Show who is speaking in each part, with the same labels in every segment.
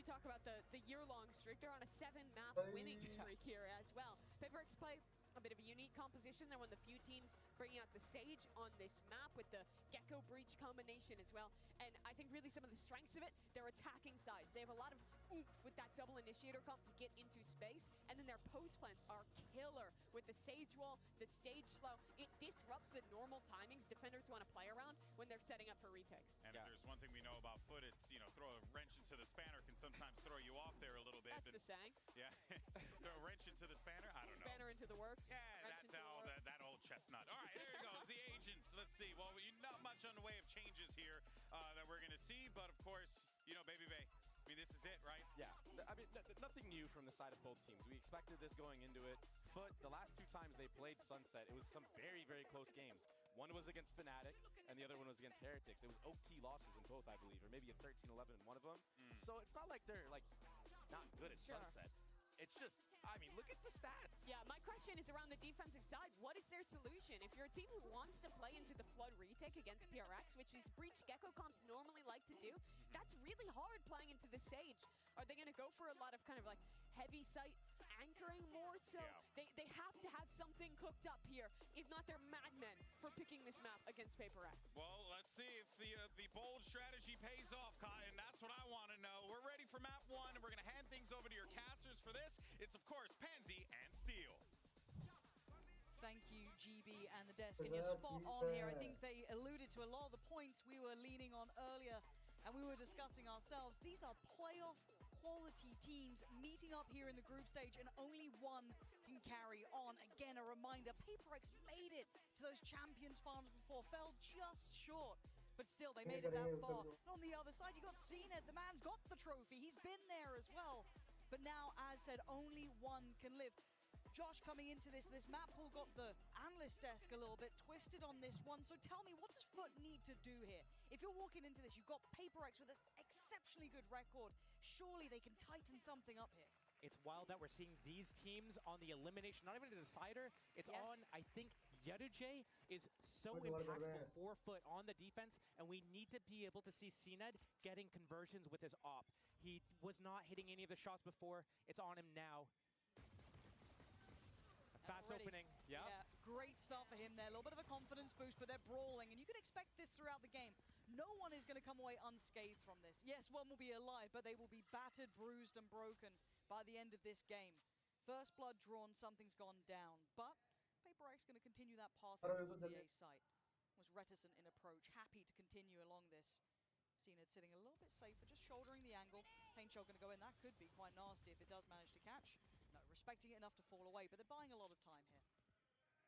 Speaker 1: talk about the year-long streak, they're on a 7-map winning streak here as well. PRX play a bit of a unique composition. They're one of the few teams bringing out the Sage on this map with the Gecko Breach combination as well. And I think really some of the strengths of it, their attacking sides. They have a lot of oomph with that double initiator comp to get into space. And then their post plans are killer with the Sage wall, the stage slow. It disrupts the normal timings defenders want to play around when they're setting up for retakes.
Speaker 2: And if there's one thing we know about FUT, it's, you know, throw a wrench into the spanner can sometimes throw you off there a little bit.
Speaker 1: That's the saying.
Speaker 2: Yeah. Throw a wrench into the spanner? I don't know.
Speaker 1: Spanner into the works.
Speaker 2: Yeah, that old chestnut. All right, there you go. The agents. Let's see. Well, not much on the way of changes here that we're going to see, but of course, you know, Baby Bay. I mean, this is it, right?
Speaker 3: Yeah. I mean, nothing new from the side of both teams. We expected this going into it. FUT, the last 2 times they played Sunset, it was some very, very close games. One was against Fnatic, and the other one was against Heretics. It was OT losses in both, I believe, or maybe a 13-11 in one of them. So it's not like they're, like, not good at Sunset. It's just, I mean, look at the stats.
Speaker 1: Yeah, my question is around the defensive side. What is their solution? If you're a team who wants to play into the Flood retake against PRX, which is Breach Gecko comps normally like to do, that's really hard playing into the Sage. Are they going to go for a lot of kind of like heavy sight anchoring more? So they have to have something cooked up here. If not, they're madmen for picking this map against PRX.
Speaker 2: Well, let's see if the bold strategy pays off, Cotton. That's what I want to know. We're ready for map 1, and we're going to hand things over to your casters for this. It's, of course, Pansy and Steel.
Speaker 4: Thank you, GB and the desk. And you're spot on here. I think they alluded to a lot of the points we were leaning on earlier and we were discussing ourselves. These are playoff quality teams meeting up here in the group stage, and only one can carry on. Again, a reminder, PRX made it to those Champions finals before, fell just short. But still, they made it that far. And on the other side, you got Zenith. The man's got the trophy. He's been there as well. But now, as said, only one can live. Josh, coming into this map pool got the analyst desk a little bit twisted on this one. So tell me, what does FUT need to do here? If you're walking into this, you've got PRX with an exceptionally good record. Surely they can tighten something up here.
Speaker 5: It's wild that we're seeing these teams on the elimination, not even a decider. It's on, I think, Yeduje is so impactful for FUT on the defense, and we need to be able to see CNED getting conversions with his op. He was not hitting any of the shots before. It's on him now. Fast opening.
Speaker 4: Yeah, great start for him there. A little bit of a confidence boost, but they're brawling, and you can expect this throughout the game. No one is going to come away unscathed from this. Yes, one will be alive, but they will be battered, bruised, and broken by the end of this game. First blood drawn, something's gone down, but PRX going to continue that path towards the A site. Was reticent in approach, happy to continue along this. CNED sitting a little bit safer, just shouldering the angle. Paint Shell going to go in. That could be quite nasty if it does manage to catch. No, respecting it enough to fall away, but they're buying a lot of time here.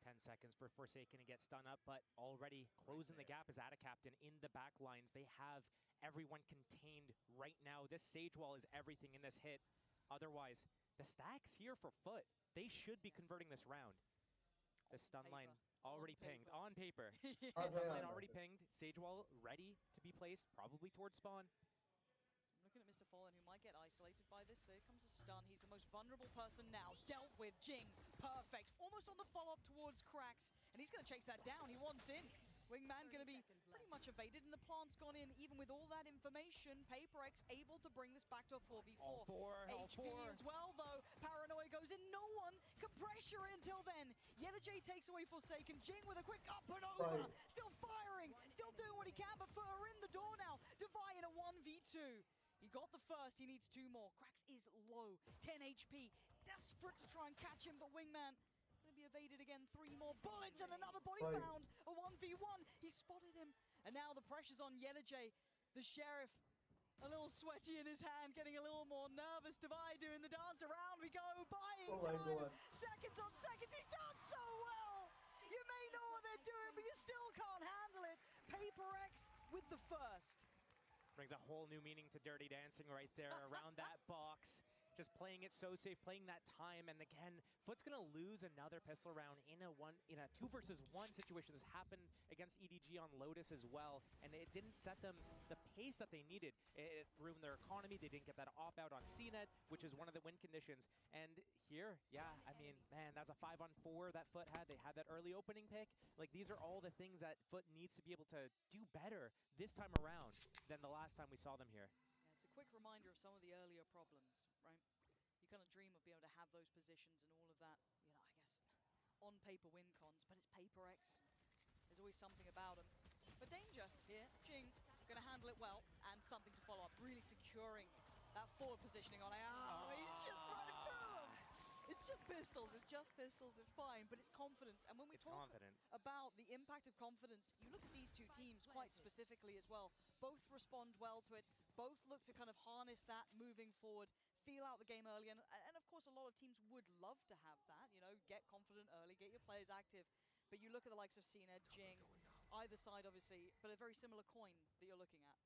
Speaker 5: 10 seconds for Forsaken to get stun up, but already closing the gap is Captain in the back lines. They have everyone contained right now. This Sage Wall is everything in this hit. Otherwise, the stacks here for FUT, they should be converting this round. The stun line already pinged. On paper. Stun line already pinged. Sage Wall ready to be placed, probably towards spawn.
Speaker 4: I'm looking at Mr. Fallen, who might get isolated by this. There comes a stun. He's the most vulnerable person now. Dealt with. Jing, perfect. Almost on the follow-up towards Krax. And he's going to chase that down. He wants in. Wingman going to be pretty much evaded, and the plant's gone in. Even with all that information, PRX able to bring this back to a 4v4.
Speaker 5: All four.
Speaker 4: as well, though. Paranoia goes in. No one can pressure it until then. Yeduje takes away Forsaken. Jing with a quick up and over. Still firing. Still doing what he can, but FUT are in the door now. Devi in a 1v2. He got the first, he needs 2 more. Krax is low, 10 HP. Desperate to try and catch him, but Wingman gonna be evaded again. 3 more bullets and another body found. A 1v1, he spotted him. And now the pressure's on Yeduje. The Sheriff, a little sweaty in his hand, getting a little more nervous. Devi doing the dance around we go, buying time. Seconds on seconds, he's done so well. You may know what they're doing, but you still can't handle it. PRX with the first.
Speaker 5: Brings a whole new meaning to Dirty Dancing right there around that box. Just playing it so safe, playing that time, and again, FUT's gonna lose another pistol round in a 2 versus 1 situation. This happened against EDG on Lotus as well, and it didn't set them the pace that they needed. It ruined their economy. They didn't get that op out on CNED, which is one of the win conditions. And here, yeah, I mean, man, that's a 5-on-4 that FUT had. They had that early opening pick. Like, these are all the things that FUT needs to be able to do better this time around than the last time we saw them here.
Speaker 4: Yeah, it's a quick quick reminder of some of the earlier problems, right? You kind of dream of being able to have those positions and all of that, you know, I guess, on paper win cons, but it's PRX. There's always something about them. But danger here, Jing gonna handle it well, and something to follow up, really securing that forward positioning on AR. He's just running through him. It's just pistols, it's fine, but it's confidence. And when we talk about the impact of confidence, you look at these two teams quite specifically as well. Both respond well to it, both look to kind of harness that moving forward, feel out the game early, and of course a lot of teams would love to have that, you know, get confident early, get your players active. But you look at the likes of CNED, Jing, either side obviously, but a very similar coin that you're looking at.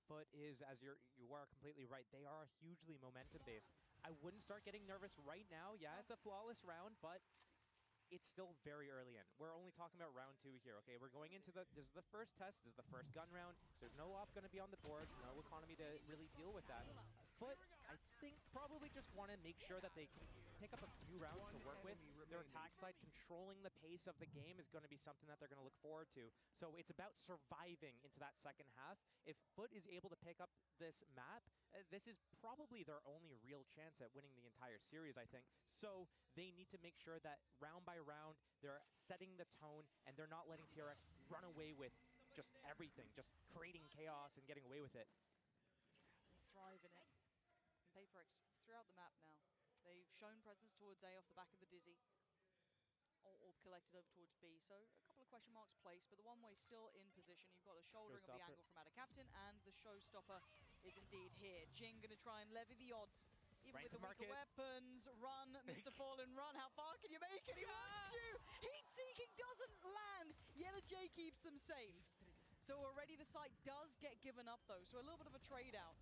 Speaker 5: FUT is, as you are completely right, they are hugely momentum-based. I wouldn't start getting nervous right now. Yeah, it's a flawless round, but it's still very early in. We're only talking about round 2 here, okay? We're going into this is the first test, this is the first gun round. There's no op going to be on the board, no economy to really deal with that. FUT, I think, probably just want to make sure that they can pick up a few rounds to work with. Their attack side, controlling the pace of the game is going to be something that they're going to look forward to. So it's about surviving into that second half. If FUT is able to pick up this map, this is probably their only real chance at winning the entire series, I think. So they need to make sure that round by round, they're setting the tone and they're not letting PRX run away with just everything, just creating chaos and getting away with it.
Speaker 4: They thrive in it. And PRX throughout the map now. They've shown presence towards A off the back of the Dizzy. All collected over towards B. So a couple of question marks placed, but the one-way still in position. You've got a shouldering of the angle from Ada Captain, and the showstopper is indeed here. Jing going to try and levy the odds. Even with the weaker weapons, run, Mr. Fallen, run. How far can you make it? He wants you. Heat-seeking doesn't land. Yellow J keeps them safe. So already the site does get given up, though. So a little bit of a trade-out.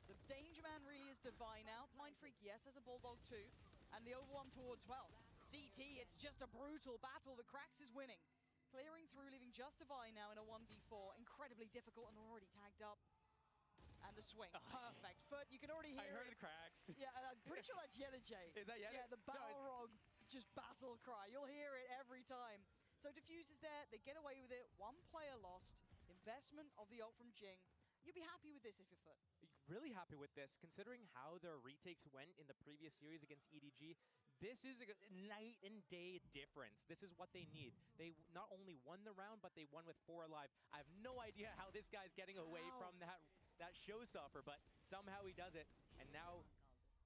Speaker 4: The Danger Man really is Divine out. Mind Freak, yes, has a Bulldog too. And the overwhelm towards, well, CT, it's just a brutal battle. The Cracks is winning. Clearing through, leaving just Divine now in a 1v4. Incredibly difficult, and they're already tagged up. And the swing, perfect. FUT, you can already hear it.
Speaker 5: I heard the Cracks.
Speaker 4: Yeah, I'm pretty sure that's Yellow J.
Speaker 5: Is that Yellow?
Speaker 4: Yeah, the Balrog just battle cry. You'll hear it every time. So Diffuse is there, they get away with it. One player lost. Investment of the ult from Jing. You'll be happy with this if you're FUT.
Speaker 5: Really happy with this, considering how their retakes went in the previous series against EDG. This is a night and day difference. This is what they need. They not only won the round, but they won with 4 alive. I have no idea how this guy's getting away from that showstopper, but somehow he does it. And now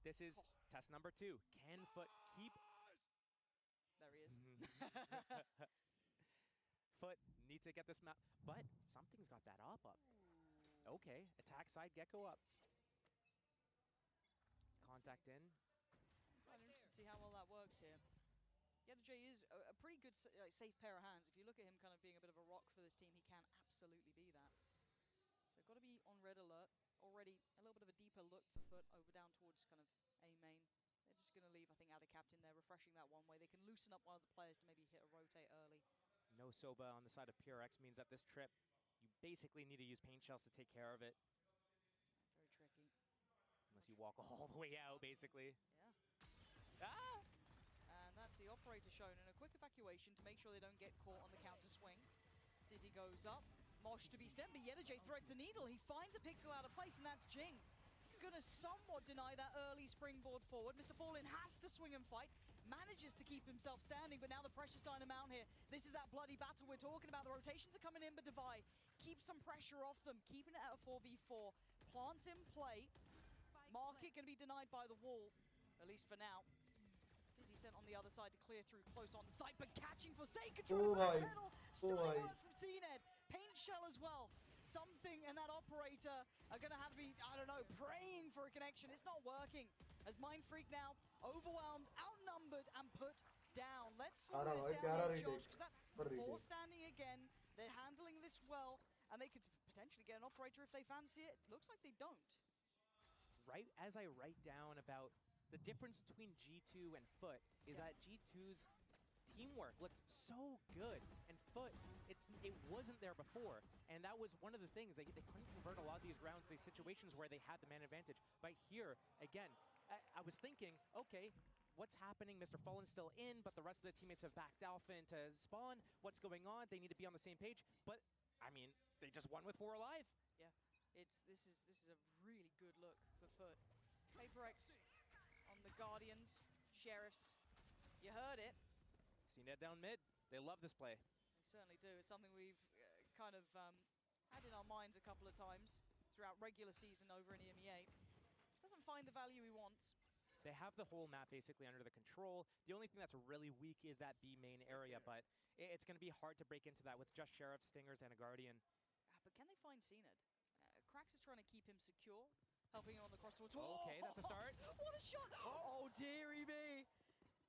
Speaker 5: this is test number 2. Can FUT keep...
Speaker 4: There he is.
Speaker 5: FUT need to get this map, but something's got that op up. Okay, attack side, Gecko up. Contact in.
Speaker 4: I'm interested to see how well that works here. Yellow J is a pretty good, safe pair of hands. If you look at him kind of being a bit of a rock for this team, he can absolutely be that. So got to be on red alert. Already a little bit of a deeper look for FUT over down towards kind of A main. They're just going to leave, I think, Ada Captain there, refreshing that one way. They can loosen up one of the players to maybe hit a rotate early.
Speaker 5: No Soba on the side of PRX means that this trip, you basically need to use paint shells to take care of it.
Speaker 4: Very tricky.
Speaker 5: Unless you walk all the way out, basically.
Speaker 4: Yeah. Ah! And that's the operator shown in a quick evacuation to make sure they don't get caught on the counter swing. Dizzy goes up. Mosh to be sent, but Yellow J threads the needle. He finds a pixel out of place, and that's Jing. Gonna somewhat deny that early springboard forward. Mr. Fallen has to swing and fight. Manages to keep himself standing, but now the pressure's starting to mount here. This is that bloody battle we're talking about. The rotations are coming in, but Divide keeps some pressure off them, keeping it at a 4v4. Plants in play. Market going to be denied by the wall, at least for now. Dizzy sent on the other side to clear through close on site, but catching Forsaken, control the back pedal. Stunning work from CNED. Paint shell as well. Something and that operator are going to have to be, I don't know, praying for a connection. It's not working. As Mind Freak now overwhelmed, outnumbered, and put down. Let's slow this down here, Josh, because that's 4 standing again. They're handling this well, and they could potentially get an operator if they fancy it. Looks like they don't.
Speaker 5: Right as I write down about the difference between G2 and FUT is that G2's teamwork looked so good, and FUT, it wasn't there before, and that was one of the things. They couldn't convert a lot of these rounds, these situations where they had the man advantage. But here, again, I was thinking, okay, what's happening? Mr. Fallen's still in, but the rest of the teammates have backed Alpha into spawn. What's going on? They need to be on the same page. But, I mean, they just won with 4 alive.
Speaker 4: This is a really good look for FUT. PRX on the Guardians, Sheriffs. You heard it.
Speaker 5: CNED down mid. They love this play.
Speaker 4: They certainly do. It's something we've kind of had in our minds a couple of times throughout regular season over in EMEA. Doesn't find the value he wants.
Speaker 5: They have the whole map basically under the control. The only thing that's really weak is that B main area, but it's going to be hard to break into that with just Sheriff, Stingers, and a Guardian.
Speaker 4: But can they find CNED? Krax is trying to keep him secure, helping him on the cross towards...
Speaker 5: Okay, that's a start.
Speaker 4: What a shot! Oh, dearie me!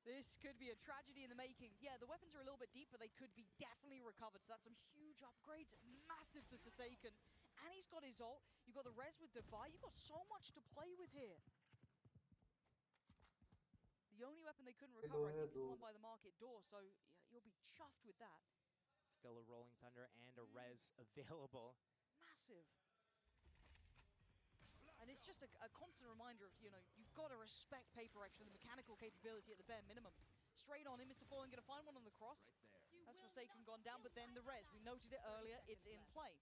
Speaker 4: This could be a tragedy in the making. Yeah, the weapons are a little bit deep, but they could be definitely recovered. So that's some huge upgrades. Massive for Forsaken. And he's got his ult. You've got the res with Defy. You've got so much to play with here. The only weapon they couldn't recover, I think, is the one by the market door. So yeah, you'll be chuffed with that.
Speaker 5: Still a Rolling Thunder and a res available.
Speaker 4: Massive. And it's just a constant reminder of, you know, you've got to respect PRX for the mechanical capability at the bare minimum. Straight on in, Mr. Fallen going to find one on the cross. That's Forsaken gone down, but then the res. We noted it earlier, it's in play.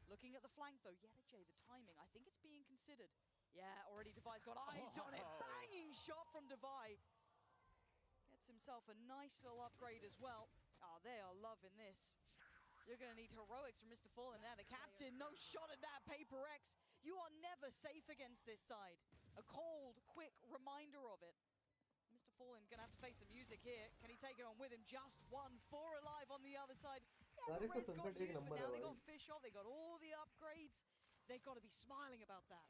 Speaker 4: Looking at the flank though, J, the timing, I think it's being considered. Yeah, already Devi's got eyes on it. Banging shot from Devi. Gets himself a nice little upgrade as well. Oh, they are loving this. You're going to need heroics from Mr. Fallen now. The captain, no shot at that, PRX. You are never safe against this side. A cold, quick reminder of it. Mr. Fallen going to have to face the music here. Can he take it on with him? Just 1-4 alive on the other side. Yeah, the res got used, but now they got fish off. They got all the upgrades. They've got to be smiling about that.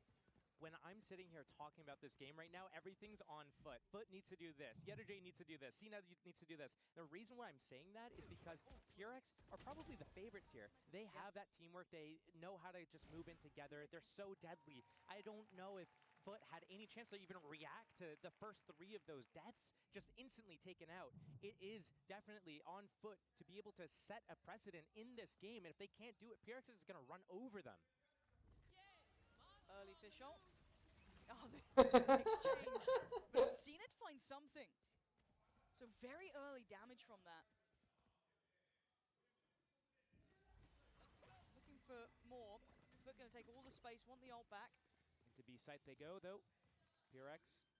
Speaker 5: When I'm sitting here talking about this game right now, everything's on FUT. FUT needs to do this. J needs to do this. CNED needs to do this. The reason why I'm saying that is because PRX are probably the favorites here. They have that teamwork. They know how to just move in together. They're so deadly. I don't know if FUT had any chance to even react to the first 3 of those deaths, just instantly taken out. It is definitely on FUT to be able to set a precedent in this game, and if they can't do it, PRX is going to run over them.
Speaker 4: Early fish ult. Oh, they exchanged. But CNED finds something. So very early damage from that. Looking for more. FUT going to take all the space, want the ult back.
Speaker 5: Into B site they go, though. PRX.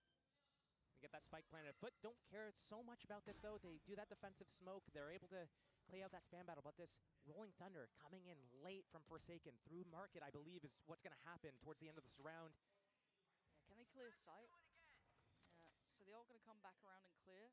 Speaker 5: We get that spike planted. FUT don't care so much about this, though. They do that defensive smoke. They're able to play out that spam battle, but this Rolling Thunder coming in late from Forsaken through market, I believe, is what's going to happen towards the end of this round.
Speaker 4: Yeah, can they clear sight? Yeah, so they're all going to come back around and clear.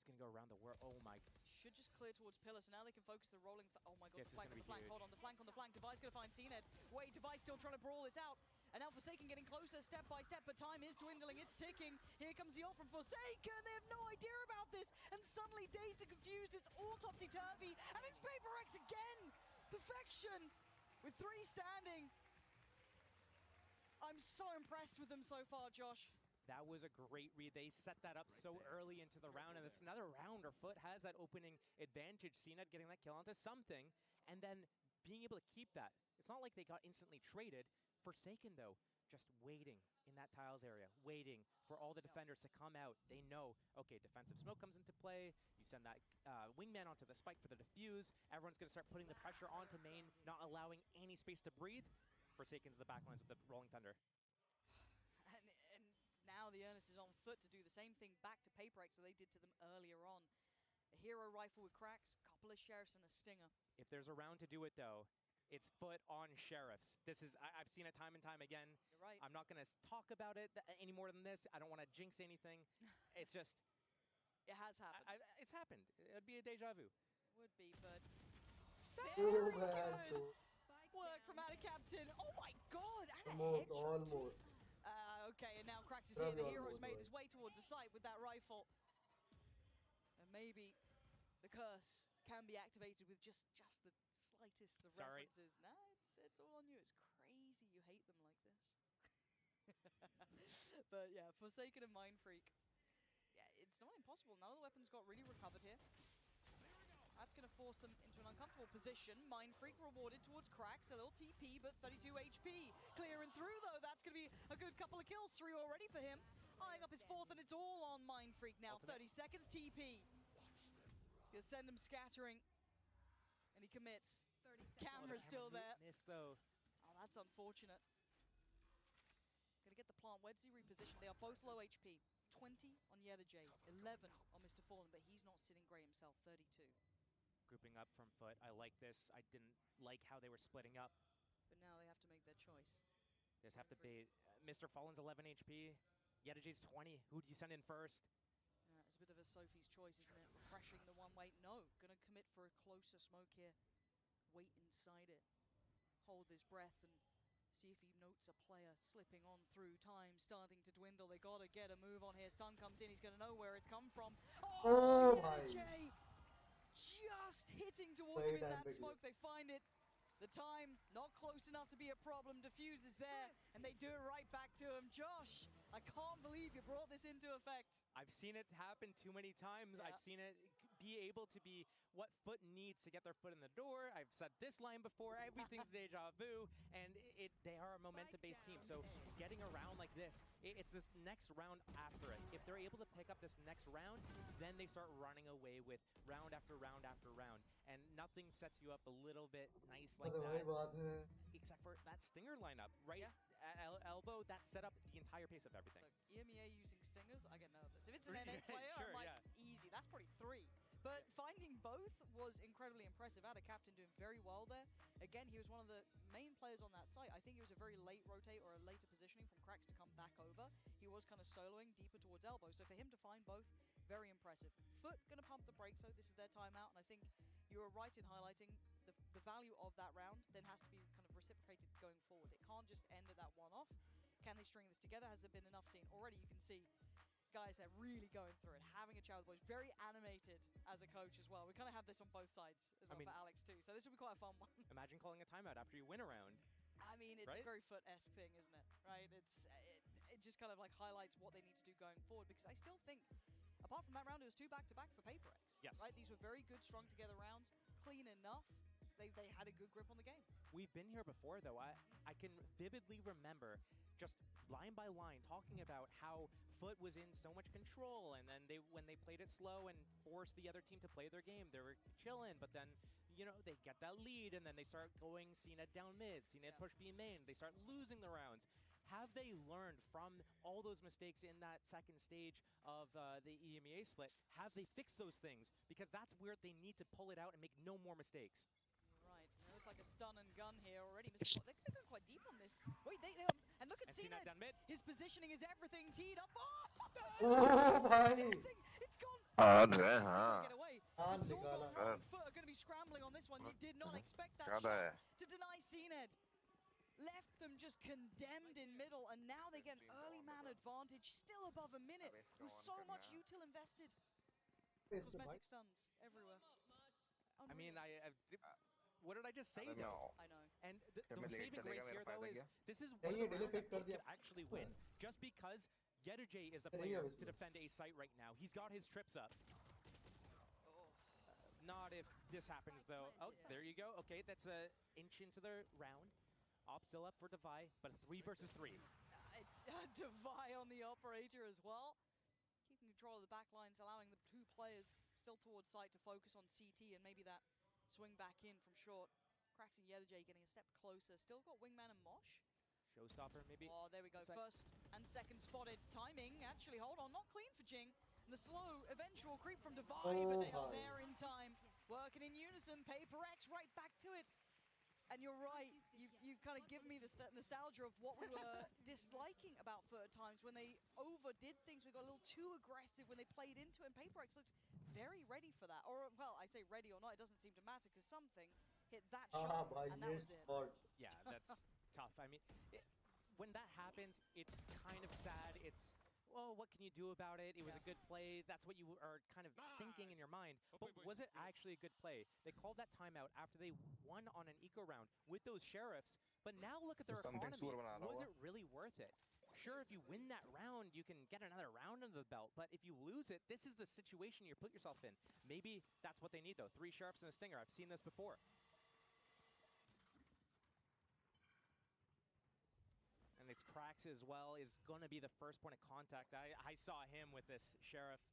Speaker 5: He's going to go around the world. Oh, my.
Speaker 4: Should just clear towards Pillars, so now they can focus the Rolling... Oh, my God,
Speaker 5: This
Speaker 4: the flank on the flank.
Speaker 5: huge.
Speaker 4: Hold on, the flank on the flank. Devi's going to find CNED. Wait, Devi's still trying to brawl this out. And now Forsaken getting closer step by step, but time is dwindling, it's ticking. Here comes the ult from Forsaken, they have no idea about this. And suddenly, dazed and confused, it's all topsy-turvy. And it's PRX again! Perfection! With 3 standing. I'm so impressed with them so far, Josh.
Speaker 5: That was a great read. They set that up so early into the round, and it's another round where FUT has that opening advantage. CNED getting that kill onto something, and then being able to keep that. It's not like they got instantly traded. Forsaken, though, just waiting in that tiles area, waiting for all the defenders to come out. They know, okay, defensive smoke comes into play. You send that wingman onto the spike for the defuse. Everyone's going to start putting the pressure onto main, not allowing any space to breathe. Forsaken's the backlines with the Rolling Thunder.
Speaker 4: And now the onus is on FUT to do the same thing back to PRX that they did to them earlier on. A hero rifle with cracks, couple of sheriffs and a stinger.
Speaker 5: If there's a round to do it, though, it's FUT on Sheriffs. This is, I've seen it time and time again.
Speaker 4: You're right.
Speaker 5: I'm not going to talk about it any more than this. I don't want to jinx anything. It's just...
Speaker 4: It has happened.
Speaker 5: It's happened. It'd be a deja vu.
Speaker 4: Would be, but...
Speaker 6: Too
Speaker 4: Very
Speaker 6: bad.
Speaker 4: good work from our captain. Oh my God, and a
Speaker 6: Almost,
Speaker 4: headshot.
Speaker 6: almost.
Speaker 4: Okay, and now Krax is here. The hero's
Speaker 6: Almost,
Speaker 4: made his way towards the site with that rifle. And maybe the curse can be activated with just the slightest of references. No, it's all on you. It's crazy you hate them like this. But yeah, Forsaken and Mind Freak. Yeah, it's not impossible. None of the weapons got really recovered here. That's going to force them into an uncomfortable position. Mind Freak rewarded towards Krax. A little TP, but 32 HP. Clearing through, though. That's going to be a good couple of kills. 3 already for him. Eyeing up his 4th, and it's all on Mind Freak now.
Speaker 5: Ultimate.
Speaker 4: 30 seconds TP. He'll send him scattering. And he commits. Camera's still there.
Speaker 5: Missed, though.
Speaker 4: Oh, That's unfortunate. Gonna get the plant. Where's he repositioned? They are both low HP. 20 on J, 11 on Mr. Fallen, but he's not sitting great himself, 32.
Speaker 5: Grouping up from FUT. I like this. I didn't like how they were splitting up.
Speaker 4: But now they have to make their choice.
Speaker 5: They just have to bait. Mr. Fallen's 11 HP. J's 20. Who do you send in first?
Speaker 4: It's a bit of a Sophie's choice, isn't it? Refreshing the one way. No, gonna commit for a closer smoke here. Wait inside it. Hold his breath and see if he notes a player slipping on through. Time starting to dwindle. They gotta get a move on here. Stun comes in. He's gonna know where it's come from. Oh, J! Just hitting towards him in that smoke. They find it. The time not close enough to be a problem. Diffuse is there, and they do it right back to him. Josh, I can't believe you brought this into effect.
Speaker 5: I've seen it happen too many times.
Speaker 4: Yeah.
Speaker 5: I've seen it be able to be what FUT needs to get their foot in the door. I've said this line before, everything's deja vu, and they are a momentum-based team. So getting around like this, it's this next round after it. If they're able to pick up this next round, then they start running away with round after round after round. And nothing sets you up a little bit nice like that, except for that Stinger lineup, right?
Speaker 4: Yeah.
Speaker 5: Elbow, that set up the entire pace of everything.
Speaker 4: Look, EMEA using Stingers, I get nervous. If it's an NA player,
Speaker 5: Sure,
Speaker 4: I'm like,
Speaker 5: yeah.
Speaker 4: easy. That's probably 3. But finding both was incredibly impressive. Had a captain doing very well there. Again, he was one of the main players on that site. I think he was a very late rotate or a later positioning from Cracks to come back over. He was kind of soloing deeper towards elbow. So for him to find both, very impressive. FUT going to pump the brakes, so this is their timeout. And I think you were right in highlighting the value of that round then has to be kind of reciprocated going forward. It can't just end at that one-off. Can they string this together? Has there been enough seen? Already you can see guys, they're really going through it, having a chat with the boys. Very animated as a coach as well. We kind of have this on both sides as well for Alex too. So this will be quite a fun one.
Speaker 5: Imagine calling a timeout after you win a round.
Speaker 4: I mean, it's a very FUT-esque thing, isn't it? Right? It just kind of like highlights what they need to do going forward, because I still think, apart from that round, it was 2 back-to-back for PRX.
Speaker 5: Yes.
Speaker 4: Right? These were very good, strung together rounds, clean enough. They had a good grip on the game.
Speaker 5: We've been here before, though. I can vividly remember just line by line talking about how FUT was in so much control, and then when they played it slow and forced the other team to play their game, they were chilling, but then, you know, they get that lead, and then they start going CNET down mid, CNET push B main, they start losing the rounds. Have they learned from all those mistakes in that second stage of the EMEA split? Have they fixed those things? Because that's where they need to pull it out and make no more mistakes.
Speaker 4: Right, it looks like a stun and gun here already. They're going quite deep on this. Wait, and look at CNET. His positioning is everything teed up. It's gone. Get away. FUT are going to be scrambling on this one. You did not expect that shot to deny CNET. Left them just condemned in middle, and now they get an early man advantage, still above a minute, with so much util invested. Cosmetic stuns everywhere.
Speaker 5: I mean, what did I just say, though?
Speaker 4: I know.
Speaker 5: And the saving grace here, though, is this is one of the rounds that FUT could actually win, just because J is the player to defend a site right now. He's got his trips up. Not if this happens, though. Oh, there you go. Okay, that's an inch into the round. Op still up for Devi, but a 3 versus 3.
Speaker 4: It's Devi on the operator as well. Keeping control of the back lines, allowing the 2 players still towards site to focus on CT and maybe that swing back in from short. Cracks and J getting a step closer. Still got Wingman and Mosh.
Speaker 5: Showstopper, maybe?
Speaker 4: Oh, there we go. First and second spotted. Timing, actually, hold on. Not clean for Jing. And the slow eventual creep from Devi, but they are there in time. Working in unison. PRX right back to it. And you're right, you've kind of given me the nostalgia of what we were disliking about FUT at times. When they overdid things, we got a little too aggressive when they played into it, and PRX looked very ready for that. Or, well, I say ready or not, it doesn't seem to matter, because something hit that shot, and that was it.
Speaker 5: Yeah, that's tough. I mean, when that happens, it's kind of sad. It's, well, what can you do about it? It was a good play. That's what you are kind of thinking in your mind. But was it actually a good play? They called that timeout after they won on an eco round with those sheriffs. But now look at their economy. Was it really worth it? Sure, if you win that round, you can get another round under the belt. But if you lose it, this is the situation you put yourself in. Maybe that's what they need, though. 3 sheriffs and a stinger. I've seen this before. And it's Cracks as well is going to be the first point of contact. I saw him with this sheriff.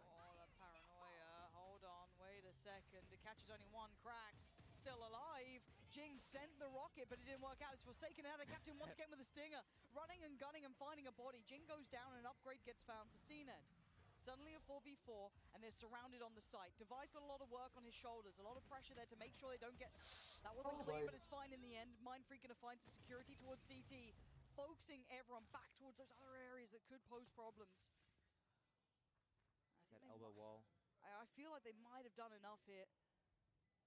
Speaker 4: Oh, the paranoia. Hold on, wait a second. The catch is only 1. Cracks still alive. Jing sent the rocket, but it didn't work out. It's Forsaken out of Captain once again with a stinger. Running and gunning and finding a body. Jing goes down and an upgrade gets found for CNED. Suddenly a 4v4, and they're surrounded on the site. Devi's got a lot of work on his shoulders, a lot of pressure there to make sure they don't get... That wasn't clean, but it's fine in the end. Mindfreak gonna find some security towards CT, focusing everyone back towards those other areas that could pose problems.
Speaker 5: That elbow wall.
Speaker 4: I feel like they might have done enough here.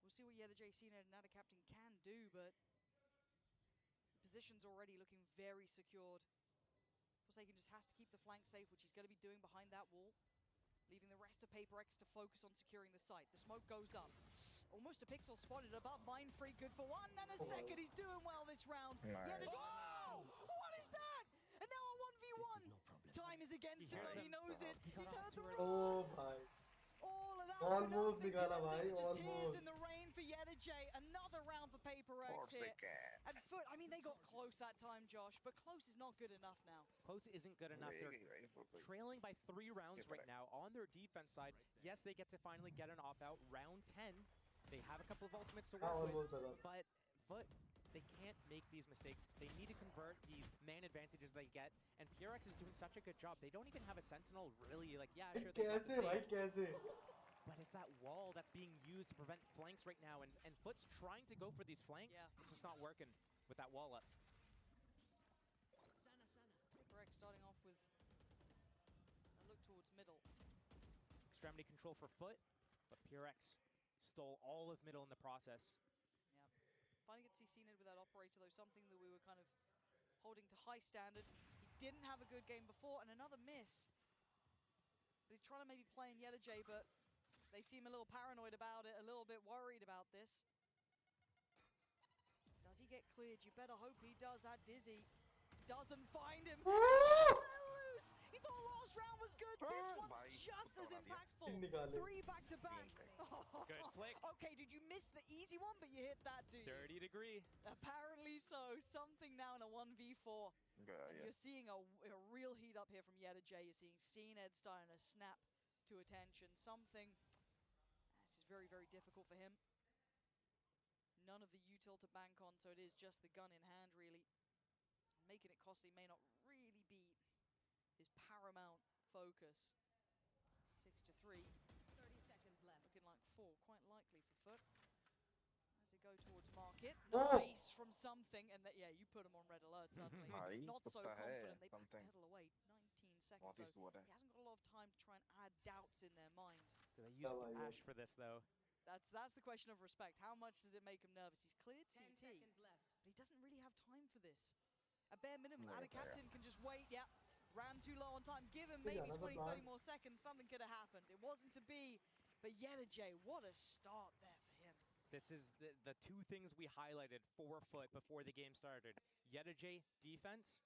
Speaker 4: We'll see what J CNED and Nada Captain can do, but the position's already looking very secured. Forsaken just has to keep the flank safe, which he's going to be doing behind that wall, leaving the rest of PRX to focus on securing the site. The smoke goes up. Almost a pixel spotted above Mindfreak, good for one and a second. He's doing well this round.
Speaker 6: Nice.
Speaker 4: Oh! What is that? And now a 1v1. Time is against him, and he knows it. He's heard the
Speaker 7: Oh my.
Speaker 4: all of that
Speaker 7: Almost
Speaker 4: for nothing.
Speaker 7: nikala, bhai,
Speaker 4: Just tears
Speaker 7: almost.
Speaker 4: in the rain for J. Another round for PRX here. And FUT, I mean, they got close that time, Josh, but close is not good enough now.
Speaker 5: Close isn't good enough. They're trailing by 3 rounds right now on their defense side. Yes, they get to finally get an opt-out. Round 10, they have a couple of ultimates to work with, but FUT, they can't make these mistakes. They need to convert these man advantages they get, and PRX is doing such a good job. They don't even have a Sentinel really, like, yeah, sure, they have the Sage, but it's that wall that's being used to prevent flanks right now, and FUT's trying to go for these flanks.
Speaker 4: Yeah.
Speaker 5: It's just not working with that wall up.
Speaker 4: PRX starting off with a look towards middle.
Speaker 5: Extremity control for FUT, but PRX stole all of middle in the process.
Speaker 4: Finally get to see CNED with that operator, though, something that we were kind of holding to high standard. He didn't have a good game before, and another miss. But he's trying to maybe play in J, but they seem a little paranoid about it, a little bit worried about this. Does he get cleared? You better hope he does. That Dizzy doesn't find him. Loose! He thought last round was good. This one's just as impactful. 3 back-to-back.
Speaker 5: Good flick.
Speaker 4: Okay, did you miss the easy one, but you hit that, dude?
Speaker 5: 30 degree.
Speaker 4: Apparently so. Something now in a 1v4. And you're seeing a real heat up here from J. You're seeing CNED starting to snap to attention. Something... This is very, very difficult for him. None of the util to bank on, so it is just the gun in hand, really. Making it costly may not really be his paramount focus. 6-3.
Speaker 8: 30 seconds left.
Speaker 4: Looking like 4, quite likely for FUT. As they go towards market. Nice from something, and yeah, you put him on red alert suddenly. Not so confident. They pedal away. 19 seconds. So he hasn't got a lot of time to try and add doubts in their mind.
Speaker 5: Do they use the Ash for this, though?
Speaker 4: That's the question of respect. How much does it make him nervous? He's cleared
Speaker 8: 10
Speaker 4: CT,
Speaker 8: seconds left.
Speaker 4: but he doesn't really have time for this. A bare minimum, Nada Captain can just wait. Yeah, ran too low on time. Give him maybe 20, 30 more seconds. Something could have happened. It wasn't to be, but J, what a start there for him.
Speaker 5: This is the 2 things we highlighted for FUT before the game started. J, defense.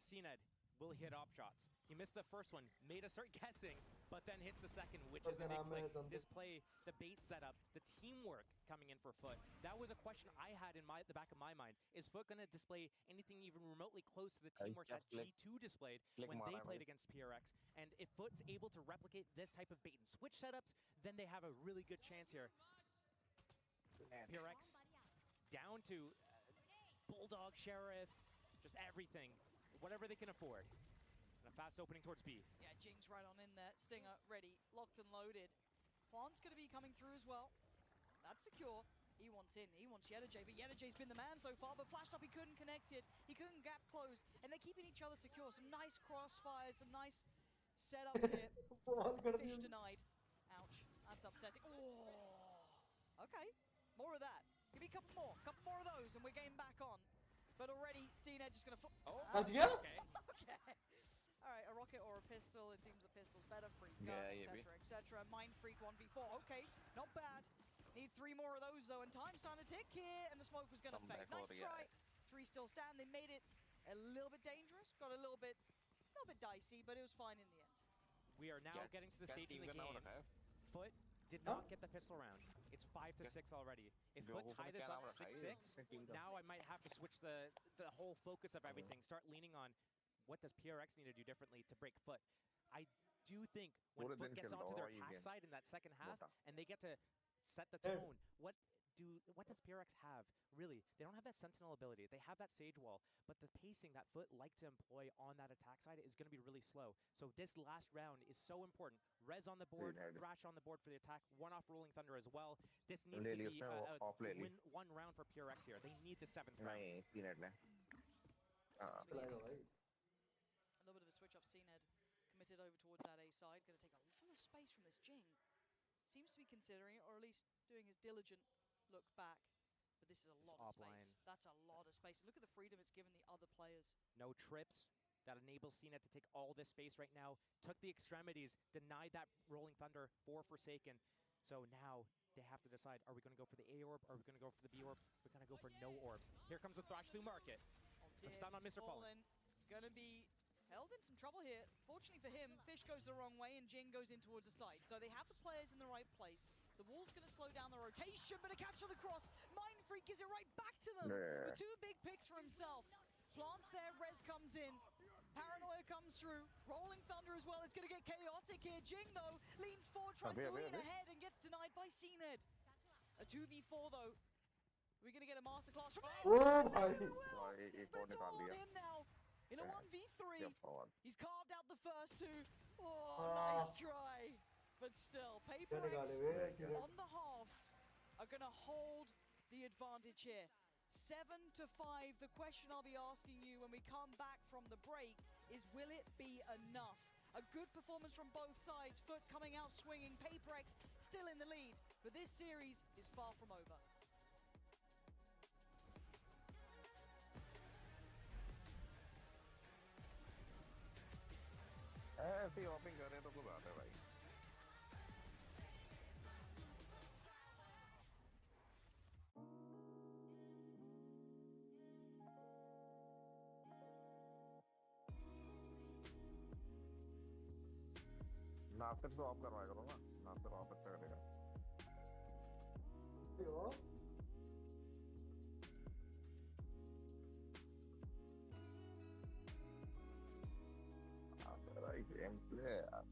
Speaker 5: CNED will hit op shots. He missed the first one, made us start guessing, but then hits the second, which is a big flick. This play, the bait setup, the teamwork coming in for FUT. That was a question I had in the back of my mind. Is FUT going to display anything even remotely close to the teamwork that G2 displayed when they played against PRX? And if FUT's able to replicate this type of bait and switch setups, then they have a really good chance here. PRX down to Bulldog, Sheriff, just everything, whatever they can afford. And a fast opening towards B.
Speaker 4: Yeah, Jing's right on in there. Stinger ready, locked and loaded. Plant's going to be coming through as well. That's secure. He wants in. He wants J, but J's been the man so far, but flashed up, he couldn't connect it. He couldn't gap close, and they're keeping each other secure. Some nice crossfires, some nice setups here. Fish denied. Ouch. That's upsetting. Oh. Okay. More of that. Give me a couple more of those, and we're getting back on. But already, CNED just going to flip.
Speaker 5: Oh,
Speaker 7: okay.
Speaker 4: Okay. All right, a rocket or a pistol. It seems the pistol's better. Free gun, etc., etc. Mindfreak 1v4. Okay, not bad. Need 3 more of those, though, and time's starting to tick here, and the smoke was going to fade. Nice try. 3 still stand. They made it a little bit dangerous. Got a little bit dicey, but it was fine in the end.
Speaker 5: We are now getting to the stage in the game. FUT did not get the pistol round. It's 5-6 already. If FUT tie this up 6-6, now I might have to switch the whole focus of everything. Start leaning on what does PRX need to do differently to break FUT. I do think when FUT gets onto their attack side in that second half and they get to set the tone, what does PRX have? Really, they don't have that sentinel ability. They have that Sage Wall, but the pacing that FUT like to employ on that attack side is going to be really slow. So this last round is so important. Rez on the board, Thrash on the board for the attack, one off Rolling Thunder as well. This needs to be one round for PRX here. They need the 7th round.
Speaker 4: A little bit of a switch up. CNED committed over towards that A side. Going to take a lot of space from this Jing. Seems to be considering it, or at least doing his diligent look back. But this is a lot of space. That's a lot of space. Look at the freedom it's given the other players.
Speaker 5: No trips. That enables CNED to take all this space right now. Took the extremities, denied that Rolling Thunder for Forsaken. So now they have to decide, are we going to go for the A orb? Are we going to go for the B orb? We're going to go for no orbs. Here comes the Thrash through market. The stun on Mr. Fallen.
Speaker 4: Going to be held in some trouble here. Fortunately for him, Fish goes the wrong way and Jing goes in towards the side. So they have the players in the right place. The wall's going to slow down the rotation, but a catch on the cross. Mind Freak gives it right back to them. With 2 big picks for himself. Plants there, Rez comes in. Paranoia comes through. Rolling Thunder as well. It's going to get chaotic here. Jing, though, leans forward, tries to lean ahead and gets denied by CNED. A 2v4, though. We're going to get a masterclass from It's all on him now. In a 1v3, he's carved out the first 2. Oh, nice try. But still, PRX on the half are going to hold the advantage here. 7-5. The question I'll be asking you when we come back from the break is, will it be enough? A good performance from both sides. FUT coming out swinging. PRX still in the lead. But this series is far from over.
Speaker 6: ऐसे opening कर रहे हैं तो कोई बात है भाई नासिर तो ऑफ करवाया करो ना नासिर ऑफ अच्छा करेगा गेम प्ले यार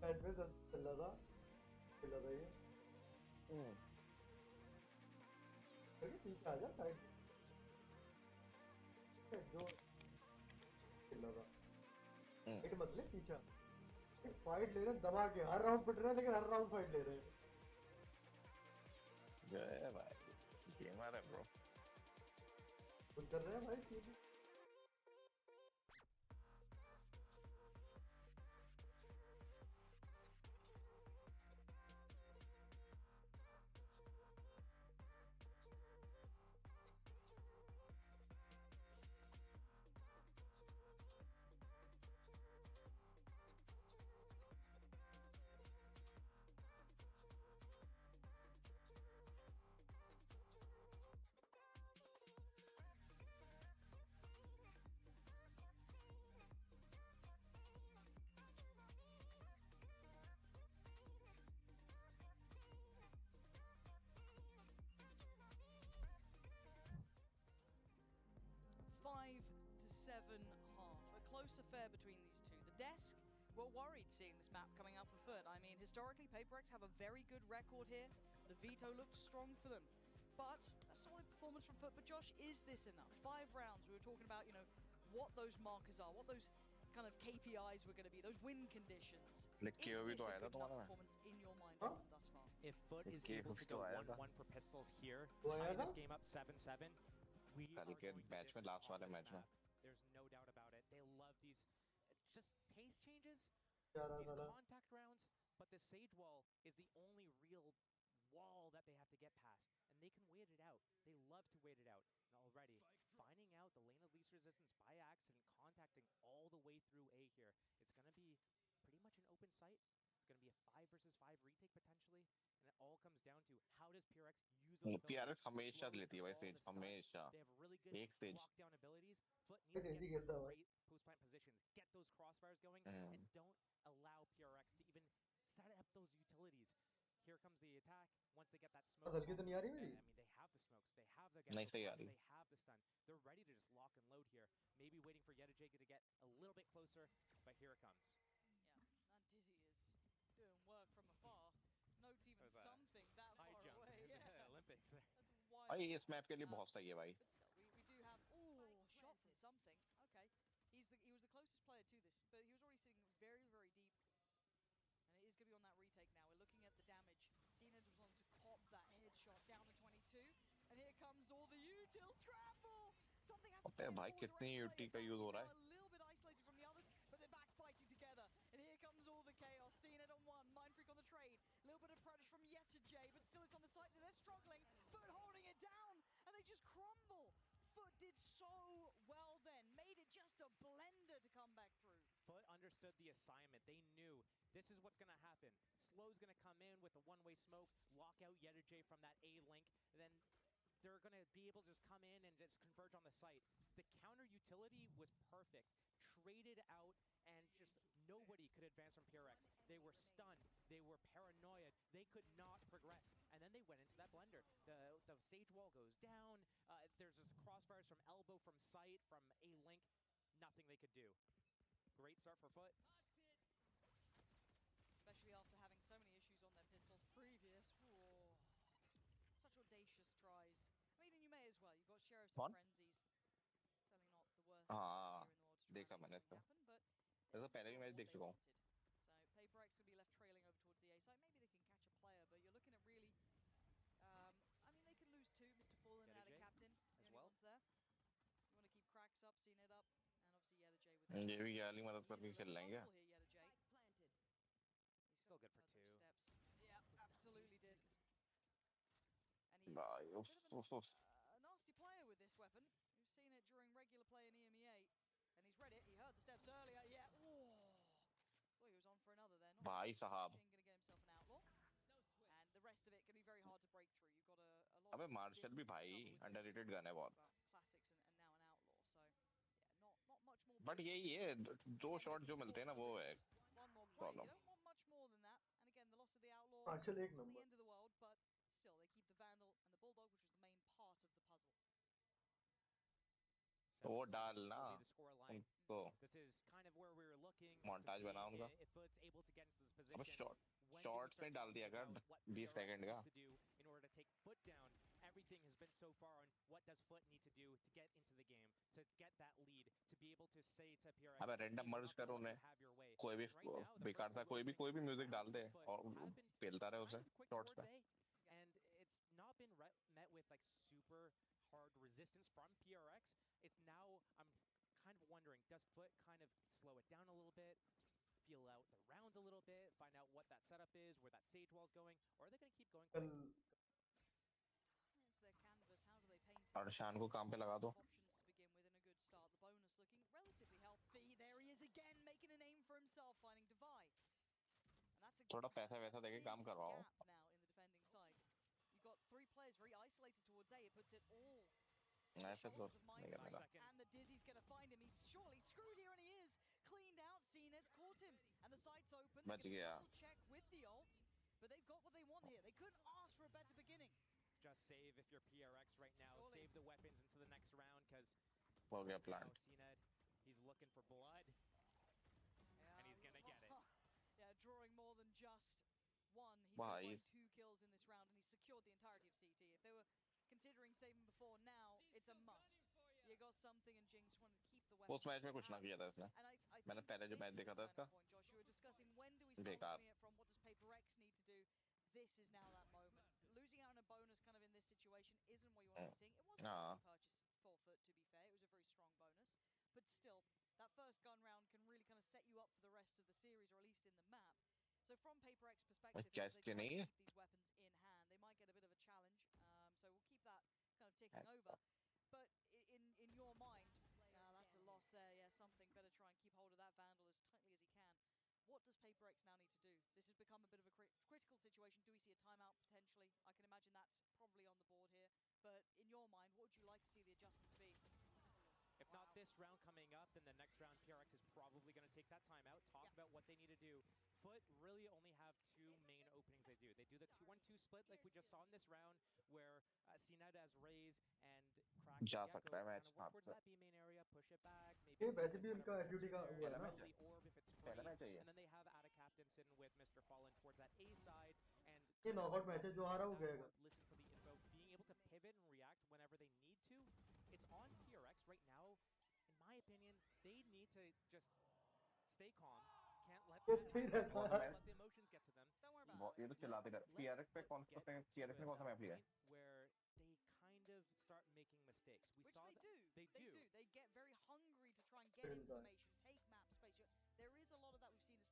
Speaker 6: एडवेंस चल रहा है अरे पीछे आ जा साइड जो चल रहा एक मतलब पीछा एक फाइट ले रहे हैं दबा के हर राउंड पिट रहे हैं लेकिन हर राउंड फाइट ले रहे हैं जय भाई गेम आ रहा है ब्रो कुछ कर रहे हैं भाई ठीक है
Speaker 4: 5-7 half. A close affair between these two. The desk were worried seeing this map coming out for FUT. I mean, historically, PRX have a very good record here. The veto looks strong for them. But a solid performance from FUT. But Josh, is this enough? 5 rounds. We were talking about, you know, what those markers are, what those kind of KPIs were going to be, those win conditions. Is this a good enough performance in your mind thus far?
Speaker 5: If FUT is able to go 1-1 for pistols here, tie this game up 7-7, we are going to
Speaker 6: match में last वाले match में
Speaker 5: there's no doubt about it. They love these just pace changes, these contact rounds, but the Sage Wall is the only real wall that they have to get past, and they can wait it out. They love to wait it out. And already, finding out the lane of least resistance by accident, contacting all the way through A here, it's going to be pretty much an open site. It's going to be a 5 versus 5 retake potentially, and it all comes down to how does PRX use those abilities.
Speaker 6: PRX हमेशा लेती है वैसे हमेशा
Speaker 5: They have really good lockdown abilities. FUT needs to get into great post-plant positions, get those crossfires going, and don't allow PRX to even set up those utilities. Here comes the attack. Once they get that smoke, I mean, they have the smokes, they have the they have the stun. They're ready to just lock and load here. Maybe waiting for Yedajay to get a little bit closer, but here it comes.
Speaker 4: Yeah, that Dizzy is doing work from afar. Notes even something that far
Speaker 7: भाई इस map के लिए बहुत सही है भाई.
Speaker 4: But still, we do have shot from something. Okay, he was the closest player to this, but he was already sitting very deep, and it is going to be on that retake now. We're looking at the damage. Cena was on to cop that headshot down to 22, and here comes all the util scramble. Something has to
Speaker 7: अबे
Speaker 4: play
Speaker 7: भाई
Speaker 4: forward.
Speaker 7: कितनी
Speaker 4: The rest
Speaker 7: UT
Speaker 4: of the
Speaker 7: का
Speaker 4: player
Speaker 7: use हो
Speaker 4: battle
Speaker 7: रहा
Speaker 4: is
Speaker 7: है.
Speaker 4: now a little bit isolated from the others, but they're back fighting together. And here comes all the chaos. Cena on one, Mindfreak on the trade. A little bit of pressure from Yetajay, but still it's on the side that they're struggling. FUT holding it down, and they just crumble. FUT did so well then, made it just a blender to come back through.
Speaker 5: FUT understood the assignment. They knew this is what's going to happen. Slow's going to come in with a one-way smoke, lock out Yetajay from that A link, then they're going to be able to just come in and just converge on the site. The counter utility was perfect. Traded out, and just nobody could advance from PRX. They were stunned. They were paranoid. They could not progress. And then they went into that blender. The sage wall goes down. There's just crossfires from elbow, from sight, from A link. Nothing they could do. Great start for FUT.
Speaker 4: Especially after having so many issues on their pistols previous. Such audacious tries. I mean, and you may as well. You've got Sheriffs and Frenzies. Certainly not the worst
Speaker 7: हाँ,
Speaker 4: idea in the world to try
Speaker 7: देखा
Speaker 4: and
Speaker 7: मैंने
Speaker 4: make
Speaker 7: इसको.
Speaker 4: something happen, but
Speaker 7: जैसे पहले
Speaker 4: they
Speaker 7: भी
Speaker 4: got
Speaker 7: match
Speaker 4: what
Speaker 7: देख
Speaker 4: they
Speaker 7: चुका हूँ.
Speaker 4: wanted. So PRX will be left trailing over towards the A side. Maybe they can catch a player, but you're looking at really, I mean, they can lose two. Mr. Fallen and a captain, the only ones there. You want to keep cracks up, seen it up, and obviously Yetajay with
Speaker 7: ये भी क्या वाली मदद करके खेल लेंगे.
Speaker 5: Still good for two.
Speaker 4: Steps. Yeah, absolutely did. And he's
Speaker 7: भाई
Speaker 4: a
Speaker 7: उफ
Speaker 4: bit
Speaker 7: उफ
Speaker 4: of
Speaker 7: उफ.
Speaker 4: a nasty player with this weapon. We've seen it during regular play in EMEA, and he's read it. He heard the steps earlier. Yeah. Thought he was on for another there.
Speaker 7: भाई साहब.
Speaker 4: Going to get himself an outlaw, and the rest of it can be very hard to break through. You've got a lot
Speaker 7: अबे
Speaker 4: of
Speaker 7: martial भी
Speaker 4: distance to
Speaker 7: भाई
Speaker 4: cover with those,
Speaker 7: underrated gun है बहुत.
Speaker 4: classics and now an outlaw. So yeah, not much more.
Speaker 7: But यही है दो shot जो मिलते हैं ना वो है
Speaker 4: one more play.
Speaker 7: Problem.
Speaker 4: You don't want much more than that. And again, the loss of the outlaw
Speaker 6: marshal एक
Speaker 4: is not the
Speaker 6: number.
Speaker 4: end of the world, but still they keep the vandal and the bulldog, which was the main part of the puzzle.
Speaker 5: So
Speaker 7: वो
Speaker 5: this
Speaker 7: डाल ना
Speaker 5: will be the score line.
Speaker 7: उनको
Speaker 5: This is kind of where we were looking
Speaker 7: montage
Speaker 5: to
Speaker 7: बना
Speaker 5: see
Speaker 7: उनका.
Speaker 5: if FUT's able to get into this
Speaker 7: अबे
Speaker 5: position. When do we
Speaker 7: shorts
Speaker 5: start
Speaker 7: में डाल दिया
Speaker 5: talking
Speaker 7: कर
Speaker 5: about what
Speaker 7: 20
Speaker 5: PRX
Speaker 7: सेकंड का.
Speaker 5: needs to do in order to take FUT down? Everything has been so far on what does FUT need to do to get into the game, to get that lead, to be able to say to PRX,
Speaker 7: अबे random
Speaker 5: "Hey, we're
Speaker 7: merge
Speaker 5: not
Speaker 7: कर
Speaker 5: gonna let
Speaker 7: उन्हें.
Speaker 5: you have your way."
Speaker 7: कोई भी
Speaker 5: Right now, the
Speaker 7: बेकार
Speaker 5: first
Speaker 7: था
Speaker 5: two
Speaker 7: कोई
Speaker 5: opening
Speaker 7: भी music
Speaker 5: rounds
Speaker 7: डाल दे
Speaker 5: for FUT
Speaker 7: और
Speaker 5: have been
Speaker 7: पेलता रहे उसे
Speaker 5: kind of quick
Speaker 7: shorts
Speaker 5: towards
Speaker 7: पे.
Speaker 5: A, and it's not been met with like super hard resistance from PRX. It's now, I'm kind of wondering, does FUT kind of slow it down a little bit, feel out the rounds a little bit, find out what that setup is, where that sage wall's going, or are they going to keep going quick?
Speaker 4: It's their canvas. How do they paint it?
Speaker 7: और शान को काम पे लगा दो.
Speaker 4: Options to begin with and a good start. The bonus looking relatively healthy. There he is again, making a name for himself, finding Divide. And that's a
Speaker 7: थोड़ा पैसा वैसा देके
Speaker 4: big
Speaker 7: काम करवाओ.
Speaker 4: gap now in the defending side. You've got three players very isolated towards A. It puts it all
Speaker 7: ऐसे तो
Speaker 4: shoulders of
Speaker 7: नहीं करने का.
Speaker 4: and the Dizzy's going to find him. He's surely screwed here, and he is. Cleaned out. CNED's caught him. And the sight's open. They're
Speaker 7: बच
Speaker 4: going to
Speaker 7: गया.
Speaker 4: double check with the ult. But they've got what they want here. They couldn't ask for a better beginning.
Speaker 5: Just save if you're PRX right now.
Speaker 4: Surely.
Speaker 5: Save the weapons into the next round, because
Speaker 7: हो गया
Speaker 5: now
Speaker 7: plan.
Speaker 5: CNED, he's looking for blood,
Speaker 4: Yeah,
Speaker 5: and he's going to get it.
Speaker 4: Yeah, drawing more than just one. He's
Speaker 7: Why?
Speaker 4: going to find 2 kills in this round, and he's secured the entirety of CT. If they were considering saving before, now it's a must. You got something, and Jinx wanted to keep the weapon.
Speaker 7: उस match में कुछ ना किया था इसने.
Speaker 4: And I
Speaker 7: मैंने
Speaker 4: think
Speaker 7: पहले जो
Speaker 4: this
Speaker 7: मैच
Speaker 4: is the
Speaker 7: देखा था
Speaker 4: turning
Speaker 7: इसका.
Speaker 4: point, Josh. You were discussing when do we start
Speaker 7: बेकार.
Speaker 4: looking at from what does Paper X need to do. This is now that moment. Losing out on a bonus kind of in this situation isn't what you want to be seeing. It was a
Speaker 7: Ah.
Speaker 4: healthy purchase for FUT, to be fair. It was a very strong bonus. But still, that first gun round can really kind of set you up for the rest of the series, or at least in the map. So from Paper X perspective,
Speaker 7: क्या
Speaker 4: as they
Speaker 7: इसके
Speaker 4: try
Speaker 7: नहीं
Speaker 4: to
Speaker 7: है?
Speaker 4: keep these weapons in hand, they might get a bit of a challenge. So we'll keep that kind of ticking over. But in your mind, that's a loss there. Yeah, something. Better try and keep hold of that Vandal as tightly as he can. What does Paper X now need to do? This has become a bit of a critical situation. Do we see a timeout potentially? I can imagine that's probably on the board here. But in your mind, what would you like to see the adjustments be?
Speaker 5: If not this round coming up, then the next round, PRX is probably going to take that timeout, talk about what they need to do. FUT really only have 2 main openings they do. They do the 2-1-2 split like we just saw in this round, where CNED as Raze and Cracks
Speaker 7: जा
Speaker 5: as Gecko
Speaker 7: सकता है
Speaker 5: kind
Speaker 7: match
Speaker 5: of work towards
Speaker 7: हाथ
Speaker 5: that B main area, push it back, maybe
Speaker 6: ये
Speaker 5: take
Speaker 6: वैसे भी
Speaker 5: whatever
Speaker 6: उनका
Speaker 5: chips
Speaker 6: FUT का
Speaker 5: are
Speaker 6: वो है
Speaker 5: there,
Speaker 6: ना.
Speaker 5: steal the orb if it's free,
Speaker 7: पहला मैच है ये.
Speaker 5: and then they have Ada Captain sitting with Mr. Fallen towards that A side, and
Speaker 6: ये नॉकआउट मैच है जो हारा वो
Speaker 5: that
Speaker 6: गएगा.
Speaker 5: orb, listen for the info, being able to pivot and react opinion, they need to just stay calm. Can't let
Speaker 6: चुप
Speaker 5: that
Speaker 6: he
Speaker 5: happen.
Speaker 6: रहता
Speaker 5: Don't
Speaker 6: है
Speaker 5: let the emotions get to them.
Speaker 4: Don't worry about
Speaker 7: ये
Speaker 4: it.
Speaker 7: तो चिल्लाते रहे
Speaker 5: Let
Speaker 7: PRX पे
Speaker 5: Foot
Speaker 7: कौन
Speaker 5: get
Speaker 7: सा PRX
Speaker 5: to
Speaker 7: में कौन सा
Speaker 5: that
Speaker 7: मैप लिया
Speaker 5: point where they kind of start making mistakes. We
Speaker 4: Which
Speaker 5: saw
Speaker 4: they
Speaker 5: that
Speaker 4: do.
Speaker 5: They do.
Speaker 4: They get very hungry to try and get information, take map space. There is a lot of that we've seen,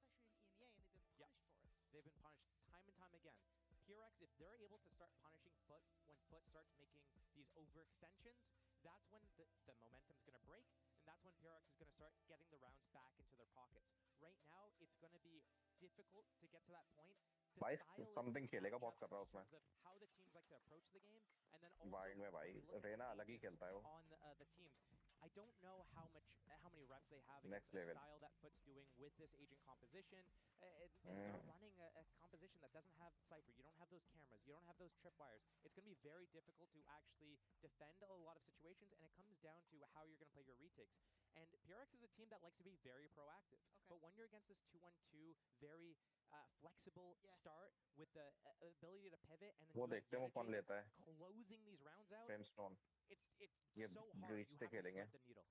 Speaker 4: especially in EMEA, and they've been punished for it.
Speaker 5: They've been punished time and time again. PRX, if they're able to start punishing Foot when Foot starts making these overextensions, that's when the momentum's going to break, and that's when PRX is going to start getting the rounds back into their pockets. Right now, it's going to be difficult to get to that point. The
Speaker 7: भाई
Speaker 5: style is
Speaker 7: something खेलेगा
Speaker 5: match
Speaker 7: बहुत
Speaker 5: up
Speaker 7: कर रहा है
Speaker 5: in
Speaker 7: उसमें
Speaker 5: terms of how the teams like to approach the game, and then also
Speaker 7: wild में भाई
Speaker 5: when we look at
Speaker 7: Raina
Speaker 5: the
Speaker 7: अलग ही
Speaker 5: agents
Speaker 7: खेलता है वो
Speaker 5: on the teams. I don't know how many reps they have
Speaker 7: Next
Speaker 5: against the
Speaker 7: level.
Speaker 5: style that Foot's doing with this agent composition. And they're running a composition that doesn't have Cypher. You don't have those cameras. You don't have those tripwires. It's going to be very difficult to actually defend a lot of situations, and it comes down to how you're going to play your retakes. And PRX is a team that likes to be very proactive.
Speaker 4: Okay.
Speaker 5: But when you're against this 2-1-2, very flexible
Speaker 4: Yes.
Speaker 5: start with the ability to pivot, and then
Speaker 7: वो
Speaker 5: you have
Speaker 7: देखते हैं वो कौन
Speaker 5: Yenergy
Speaker 7: लेता है
Speaker 5: that's closing these rounds out,
Speaker 7: फ्रेमस्टोन
Speaker 5: it's
Speaker 7: ये
Speaker 5: so hard.
Speaker 7: breach
Speaker 5: You
Speaker 7: से
Speaker 5: have to
Speaker 7: खेलेंगे
Speaker 5: thread the needle.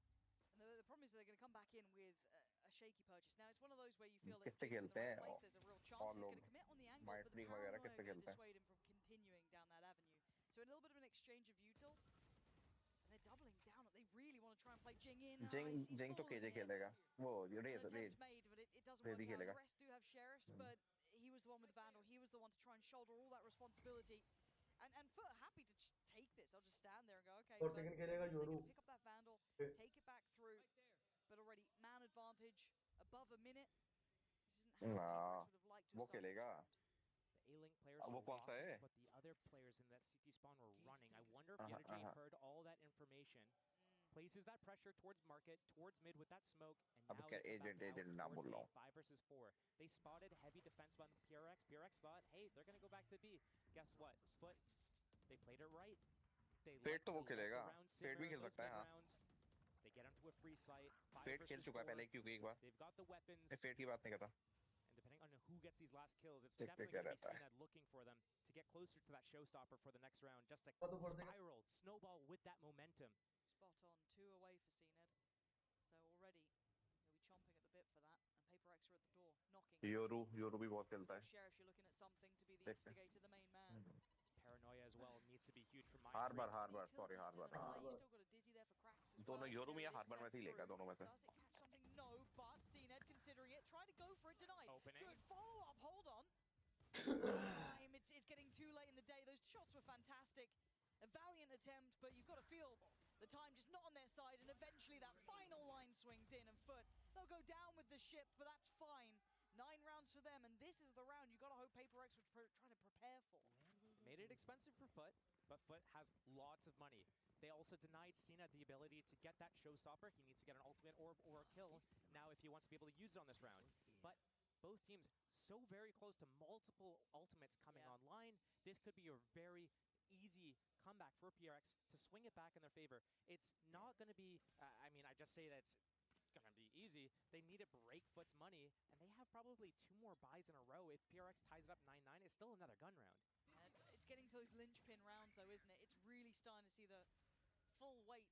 Speaker 4: And the problem is they're going to come back in with a shaky purchase. Now, it's one of those where you feel that if
Speaker 7: किससे
Speaker 4: Jin's in the
Speaker 7: खेलते
Speaker 4: right
Speaker 7: हैं
Speaker 4: place, there's a real chance
Speaker 7: और
Speaker 4: he's
Speaker 7: लोग
Speaker 4: going to commit on the angle,
Speaker 7: might
Speaker 4: but the
Speaker 7: freak वगैरह
Speaker 4: paranoia
Speaker 7: किससे
Speaker 4: going to
Speaker 7: खेलते हैं
Speaker 4: dissuade him from continuing down that avenue. So a little bit of an exchange of util. And they're doubling down. They really want to try and play Jing in.
Speaker 7: जिंग तो KJ खेलेगा वो raise
Speaker 4: Attempt made, but it doesn't
Speaker 7: Ready
Speaker 4: work out.
Speaker 7: खेलेगा
Speaker 4: The rest do have sheriffs, but he was the one with the vandal. He was the one to try and shoulder all that responsibility. And Foot are happy to just take this. I'll just stand there and go, okay.
Speaker 6: और
Speaker 4: But
Speaker 6: second
Speaker 4: yes,
Speaker 6: खेलेगा
Speaker 4: they're
Speaker 6: Yoru
Speaker 4: going to pick up that vandal,
Speaker 6: Okay.
Speaker 4: take it back through. But already man advantage above a minute. This isn't how
Speaker 7: Nah,
Speaker 4: PRX would have liked to
Speaker 7: वो
Speaker 4: have started
Speaker 7: खेलेगा
Speaker 4: this round.
Speaker 5: The A-Link players
Speaker 7: वो
Speaker 5: were
Speaker 7: कौन सा
Speaker 5: rocking,
Speaker 7: है
Speaker 5: but the other players in that CT spawn were running. I wonder if
Speaker 7: Uh-huh,
Speaker 5: Yenergy
Speaker 7: uh-huh.
Speaker 5: heard all that information, places that pressure towards market, towards mid with that smoke, and
Speaker 7: अब
Speaker 5: now
Speaker 7: क्या
Speaker 5: they come back
Speaker 7: agent
Speaker 5: out
Speaker 7: ना
Speaker 5: towards
Speaker 7: बोल रहा
Speaker 5: A,
Speaker 7: हूँ
Speaker 5: 5 versus 4. They spotted heavy defense on PRX. PRX thought, hey, they're going to go back to B. Guess what? Foot, they played it right. They
Speaker 7: पेट तो वो
Speaker 5: let the
Speaker 7: खेलेगा
Speaker 5: round
Speaker 7: पेट भी
Speaker 5: simmer,
Speaker 7: खेल
Speaker 5: those
Speaker 7: सकता है
Speaker 5: mid
Speaker 7: हाँ
Speaker 5: rounds. They get onto a free site, 5
Speaker 7: पेट खेल
Speaker 5: versus
Speaker 7: चुका है
Speaker 5: 4.
Speaker 7: पहले क्योंकि एक बार
Speaker 5: They've got the weapons.
Speaker 7: मैं पेट की बात नहीं करता
Speaker 5: And depending on who gets these last kills, it's
Speaker 7: देख
Speaker 5: definitely
Speaker 7: क्या
Speaker 5: going to be
Speaker 7: रहता है
Speaker 5: Cned looking for them to get closer to that showstopper for the next round, just to
Speaker 6: तो बढ़ देगा
Speaker 5: spiral, snowball with that momentum.
Speaker 4: Spot on. 2 away for CNED. So already they'll be chomping at the bit for that. And PaperX are at the door, knocking.
Speaker 7: Yoru भी बहुत खेलता
Speaker 4: Those
Speaker 7: है
Speaker 4: sheriffs, you're looking at something to be the
Speaker 7: देखते हैं
Speaker 4: instigator, the main man.
Speaker 5: It's paranoia as well, needs to be huge for
Speaker 7: हार
Speaker 5: Mindfreak.
Speaker 7: Bar
Speaker 4: The
Speaker 7: sorry
Speaker 4: utility's
Speaker 7: हार
Speaker 4: still
Speaker 7: bar
Speaker 4: in play.
Speaker 6: हाँ
Speaker 4: You've
Speaker 6: बस
Speaker 4: still got a dizzy there for cracks as
Speaker 7: दोनों
Speaker 4: well.
Speaker 7: Yoru में
Speaker 4: There
Speaker 7: या
Speaker 4: it is
Speaker 7: harbour में
Speaker 4: set
Speaker 7: से ही लेगा
Speaker 4: through.
Speaker 7: दोनों में से
Speaker 4: Does it catch something? No, but CNED considering it. Try to go for it, denied.
Speaker 5: Opening.
Speaker 4: Good follow-up, hold on. Time, it's getting too late in the day. Those shots were fantastic. A valiant attempt, but you've got to feel the time just not on their side, and eventually that final line swings in, and Foot, they'll go down with the ship, but that's fine. 9 rounds for them, and this is the round you got to hope PaperX were trying to prepare for.
Speaker 5: Made it expensive for Foot, but Foot has lots of money. They also denied Cena the ability to get that showstopper. He needs to get an ultimate orb or a kill now if he wants to be able to use it on this round. But both teams so very close to multiple ultimates coming online. This could be a very easy comeback for PRX to swing it back in their favor. It's not going to be, I mean, I just say that it's going to be easy. They need to break Foot's money, and they have probably 2 more buys in a row. If PRX ties it up 9-9, it's still another gun round.
Speaker 4: And it's getting to those linchpin rounds, though, isn't it? It's really starting to see the full weight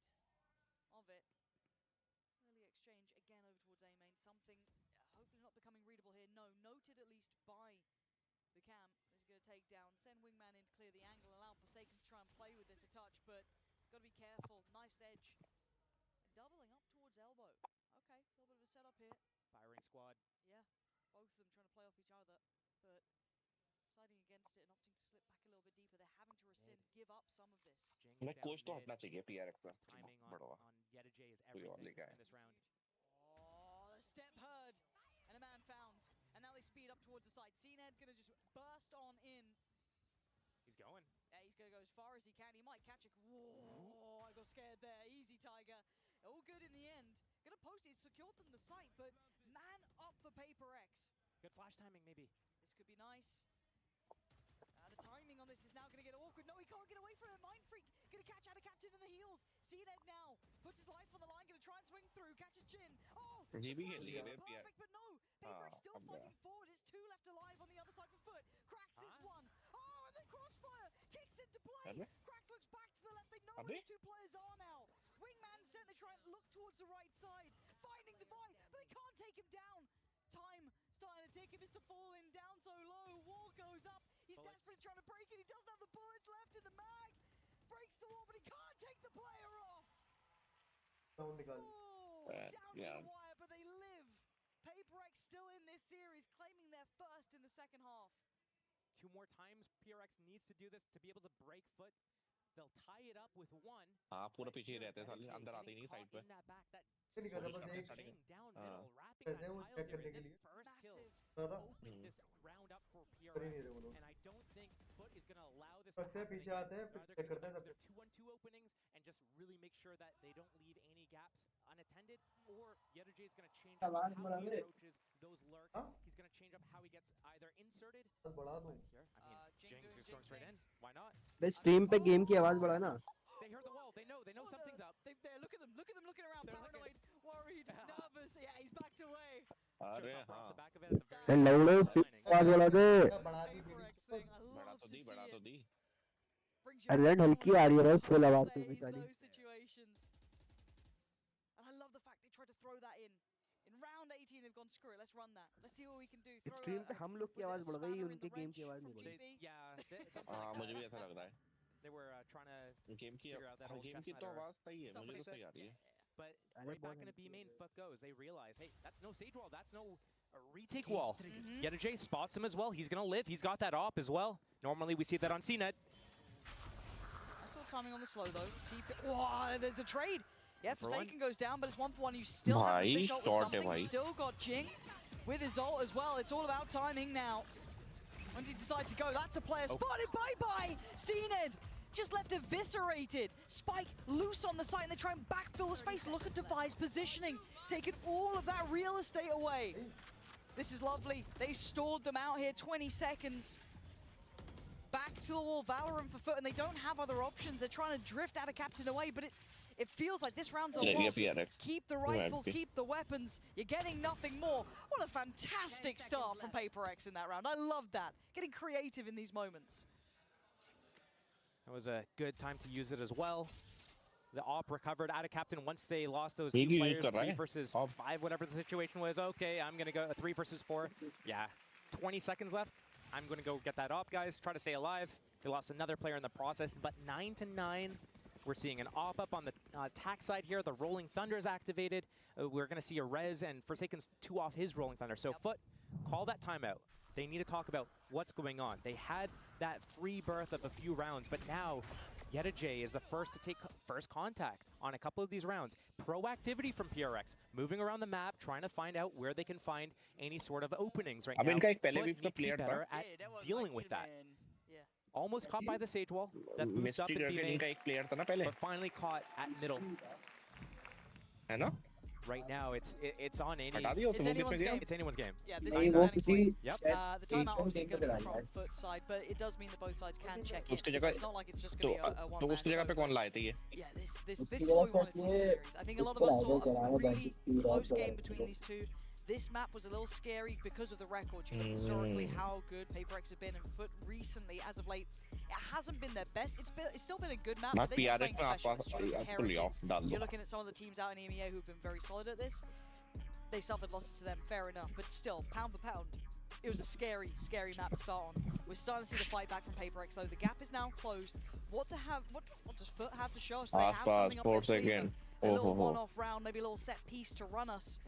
Speaker 4: of it. Early exchange again over towards A main. Something hopefully not becoming readable here. No, noted at least by the cam. Is going to take down, send Wingman in to clear the angle, allow Forsaken to try and play with this a touch, but got to be careful. Knife's edge. And doubling up towards elbow. Okay, a little bit of a setup here.
Speaker 5: Firing squad.
Speaker 4: Yeah, both of them trying to play off each other, but deciding against it and opting to slip back a little bit deeper. They're having to rescind, give up some of this.
Speaker 5: Jing
Speaker 7: मैं
Speaker 5: is
Speaker 7: coach तो
Speaker 5: down
Speaker 7: हटना
Speaker 5: mid.
Speaker 7: चाहिए PRX
Speaker 5: His timing on Yenergy is
Speaker 7: कोई और
Speaker 5: everything
Speaker 7: लेके आए
Speaker 5: in this round.
Speaker 4: Oh, the step heard, and a man found. And now they speed up towards the site. CNED gonna just burst on in.
Speaker 5: He's going.
Speaker 4: Yeah, he's gonna go as far as he can. He might catch it. Whoa, I got scared there. Easy, Tiger. All good in the end. Gonna post it, secured them the site, but man up for PaperX.
Speaker 5: Good flash timing, maybe.
Speaker 4: This could be nice. The timing on this is now going to get awkward. No, he can't get away from it. Mindfreak going to catch out a captain in the heels. CNED now puts his life on the line, going to try and swing through. Catches Jin. Oh,
Speaker 7: GB
Speaker 4: the flash
Speaker 7: खेल
Speaker 4: is
Speaker 7: लिए
Speaker 4: perfect, but no. PaperX still
Speaker 7: अब
Speaker 4: fighting forward. It's 2 left alive on the other side for Foot. Cracks this one. Oh, and then Crossfire kicks into play.
Speaker 7: अबे?
Speaker 4: Cracks looks back to the left. They know
Speaker 7: अबे?
Speaker 4: where these 2 players are now. Wingman sent. They try and look towards the right side, finding the void, but they can't take him down. Time starting to tick. If it's to fall in down so low, wall goes up. He's desperately trying to break it. He doesn't have the bullets left in the mag. Breaks the wall, but he can't take the player off. Oh, down to the wire, but they live. PRX still in this series, claiming their first in the second half.
Speaker 5: 2 more times PRX needs to do this to be able to break foot. They'll tie it up with 1.
Speaker 7: हाँ पूरा पीछे ही रहते हैं साले अंदर आते ही नहीं side पे
Speaker 6: नहीं करता बस एक
Speaker 5: down middle, wrapping
Speaker 6: कहते हैं
Speaker 5: that
Speaker 6: वो
Speaker 5: tiles
Speaker 6: चेक करने
Speaker 5: area.
Speaker 6: के
Speaker 5: This
Speaker 6: लिए
Speaker 5: first kill
Speaker 6: दादा
Speaker 5: opening this round up for
Speaker 6: कर ही नहीं
Speaker 5: PRX,
Speaker 6: रहे वो लोग
Speaker 5: and I don't think FUT is going to allow this to
Speaker 6: करते हैं
Speaker 5: happen
Speaker 6: पीछे
Speaker 5: again.
Speaker 6: आते हैं फिर
Speaker 5: Rather,
Speaker 6: चेक
Speaker 5: they're
Speaker 6: करते हैं
Speaker 5: going to
Speaker 6: तब
Speaker 5: use their 2-on-2 openings and just really make sure that they don't leave any gaps unattended, or Yetajay is going to change up how he approaches those lurks. He's going to change up how he gets either inserted.
Speaker 6: बढ़ा दूं
Speaker 5: Here, I mean, Jings is going straight in. Why not?
Speaker 8: बे stream पे game की आवाज बढ़ा ना
Speaker 5: They heard the wall. They know something's up.
Speaker 4: Look at them looking around,
Speaker 5: They're
Speaker 4: paranoid, worried, nervous. Yeah, he's backed away.
Speaker 7: अरे
Speaker 5: Shows off
Speaker 7: हाँ
Speaker 5: off the back of it at the very
Speaker 8: लौड़े आवाज बढ़ा दे
Speaker 6: बढ़ा दी
Speaker 4: PRX thing, I
Speaker 7: बड़ा
Speaker 4: love
Speaker 7: तो
Speaker 4: to
Speaker 7: the
Speaker 4: see
Speaker 7: बड़ा
Speaker 4: it.
Speaker 7: तो दी
Speaker 4: Brings you
Speaker 8: अरे
Speaker 4: back
Speaker 8: ढलकी
Speaker 4: to
Speaker 8: आ रही है भाई फुल आवाज पे
Speaker 4: plays
Speaker 8: बेचारी
Speaker 4: those situations. And I love the fact they tried to throw that in. In round 18, they've gone, screw it, let's run that. Let's see what we can do. Throw
Speaker 8: stream पे हम लोग की
Speaker 4: was it
Speaker 8: आवाज
Speaker 4: a
Speaker 8: बढ़ गई
Speaker 4: spanner in
Speaker 8: उनके
Speaker 4: the
Speaker 8: game
Speaker 4: wrench
Speaker 8: की आवाज नहीं
Speaker 4: from
Speaker 8: बढ़ी
Speaker 4: GB?
Speaker 5: Yeah, something
Speaker 7: हाँ
Speaker 5: like
Speaker 7: मुझे
Speaker 5: that.
Speaker 7: भी ऐसा लग रहा है
Speaker 5: They were trying to
Speaker 7: game की
Speaker 5: figure out that whole
Speaker 7: game की
Speaker 5: chestnut
Speaker 7: तो
Speaker 5: error.
Speaker 7: आवाज सही है
Speaker 5: Something
Speaker 7: मुझे तो
Speaker 5: like
Speaker 7: सही आ
Speaker 5: that.
Speaker 7: रही है
Speaker 5: But
Speaker 8: अरे
Speaker 5: right back
Speaker 8: बहुत
Speaker 5: in the B
Speaker 8: हल्की
Speaker 5: main,
Speaker 8: है।
Speaker 5: FUT goes. They realize, hey, that's no Sage wall. That's no retake wall. Yetajay spots him as well. He's going to live. He's got that op as well. Normally we see that on CNET.
Speaker 4: I saw timing on the slow though. Oh, the trade. Yeah, Forsaken goes down, but it's 1-for-1. You still have the
Speaker 7: भाई,
Speaker 4: fish ult with
Speaker 7: short है
Speaker 4: something. You
Speaker 7: भाई।
Speaker 4: still got Jing with his ult as well. It's all about timing now. When he decides to go, that's a player spotted. Bye-bye. CNED just left eviscerated. Spike loose on the site, and they try and backfill the space. Look at Defi's positioning, taking all of that real estate away. This is lovely. They stalled them out here, 20 seconds. Back to the wall, Valorant for FUT, and they don't have other options. They're trying to drift out of Captain away, but it feels like this round's a loss. Keep the rifles, keep the weapons. You're getting nothing more. What a fantastic start from PRX in that round. I love that. Getting creative in these moments.
Speaker 5: That was a good time to use it as well. The op recovered out of Captain once they lost those 2
Speaker 7: use
Speaker 5: players,
Speaker 7: कर रहा
Speaker 5: 3
Speaker 7: है।
Speaker 5: versus 5, whatever the situation was. Okay, I'm going to go 3 versus 4. Yeah, 20 seconds left. I'm going to go get that op, guys. Try to stay alive. They lost another player in the process, but 9-9. We're seeing an op up on the attack side here. The Rolling Thunder is activated. We're going to see a res, and Forsaken's 2 off his Rolling Thunder. So FUT, call that timeout. They need to talk about what's going on. They had that free birth of a few rounds, but now Yetajay is the first to take first contact on a couple of these rounds. Proactivity from PRX, moving around the map, trying to find out where they can find any sort of openings right now.
Speaker 7: इनका एक पहले
Speaker 5: FUT
Speaker 7: भी
Speaker 5: needs to be
Speaker 7: player
Speaker 5: better
Speaker 7: था
Speaker 5: at dealing with that.
Speaker 4: Yeah.
Speaker 5: Almost caught by the Sage wall. That boost up in
Speaker 7: Misty
Speaker 5: B
Speaker 7: करके
Speaker 5: main,
Speaker 7: इनका एक player था ना पहले
Speaker 5: but finally caught at middle.
Speaker 7: है ना
Speaker 5: Right now, it's on any.
Speaker 7: हटा दिया
Speaker 4: It's
Speaker 7: तो वो
Speaker 4: anyone's
Speaker 7: किसने दिया
Speaker 4: game.
Speaker 5: It's anyone's game.
Speaker 4: Yeah, this
Speaker 8: नहीं
Speaker 4: is
Speaker 8: वो
Speaker 4: the
Speaker 8: किसी
Speaker 4: point.
Speaker 5: Yep.
Speaker 4: The timeout obviously
Speaker 8: game पे
Speaker 4: going to be
Speaker 8: लगाया
Speaker 4: from FUT side, but it does mean that both sides can check in.
Speaker 7: उसकी
Speaker 4: So
Speaker 7: जगह
Speaker 4: it's not like it's just
Speaker 7: तो
Speaker 4: going to be a
Speaker 7: तो
Speaker 4: one-man
Speaker 7: उसकी जगह पे
Speaker 4: show.
Speaker 7: कौन लाए थे ये
Speaker 4: Yeah, this
Speaker 8: उसकी
Speaker 4: is what we
Speaker 8: जगह
Speaker 4: wanted from the
Speaker 8: पे
Speaker 4: series. I think a lot of
Speaker 8: उसको
Speaker 4: us saw
Speaker 8: लाए थे,
Speaker 4: a
Speaker 8: चलाने
Speaker 4: really
Speaker 8: बैठी,
Speaker 4: close
Speaker 8: बहुत
Speaker 4: game
Speaker 8: बड़ा
Speaker 4: between
Speaker 8: था।
Speaker 4: these two. This map was a little scary because of the record. You look historically how good PRX have been, and FUT recently, as of late, it hasn't been their best. It's still been a good map,
Speaker 7: मैं
Speaker 4: but they've been
Speaker 7: PRX
Speaker 4: playing
Speaker 7: में आसपास
Speaker 4: specialists. You look at
Speaker 7: आपको ले आओ
Speaker 4: Heretics,
Speaker 7: डाल
Speaker 4: you're
Speaker 7: दो
Speaker 4: looking at some of the teams out in EMEA who've been very solid at this. They suffered losses to them, fair enough, but still, pound for pound, it was a scary, scary map to start on. We're starting to see the fight back from PRX, though. The gap is now closed. What does FUT have to show us? They have something up their sleeve. A little one-off round, maybe a little set piece to run us.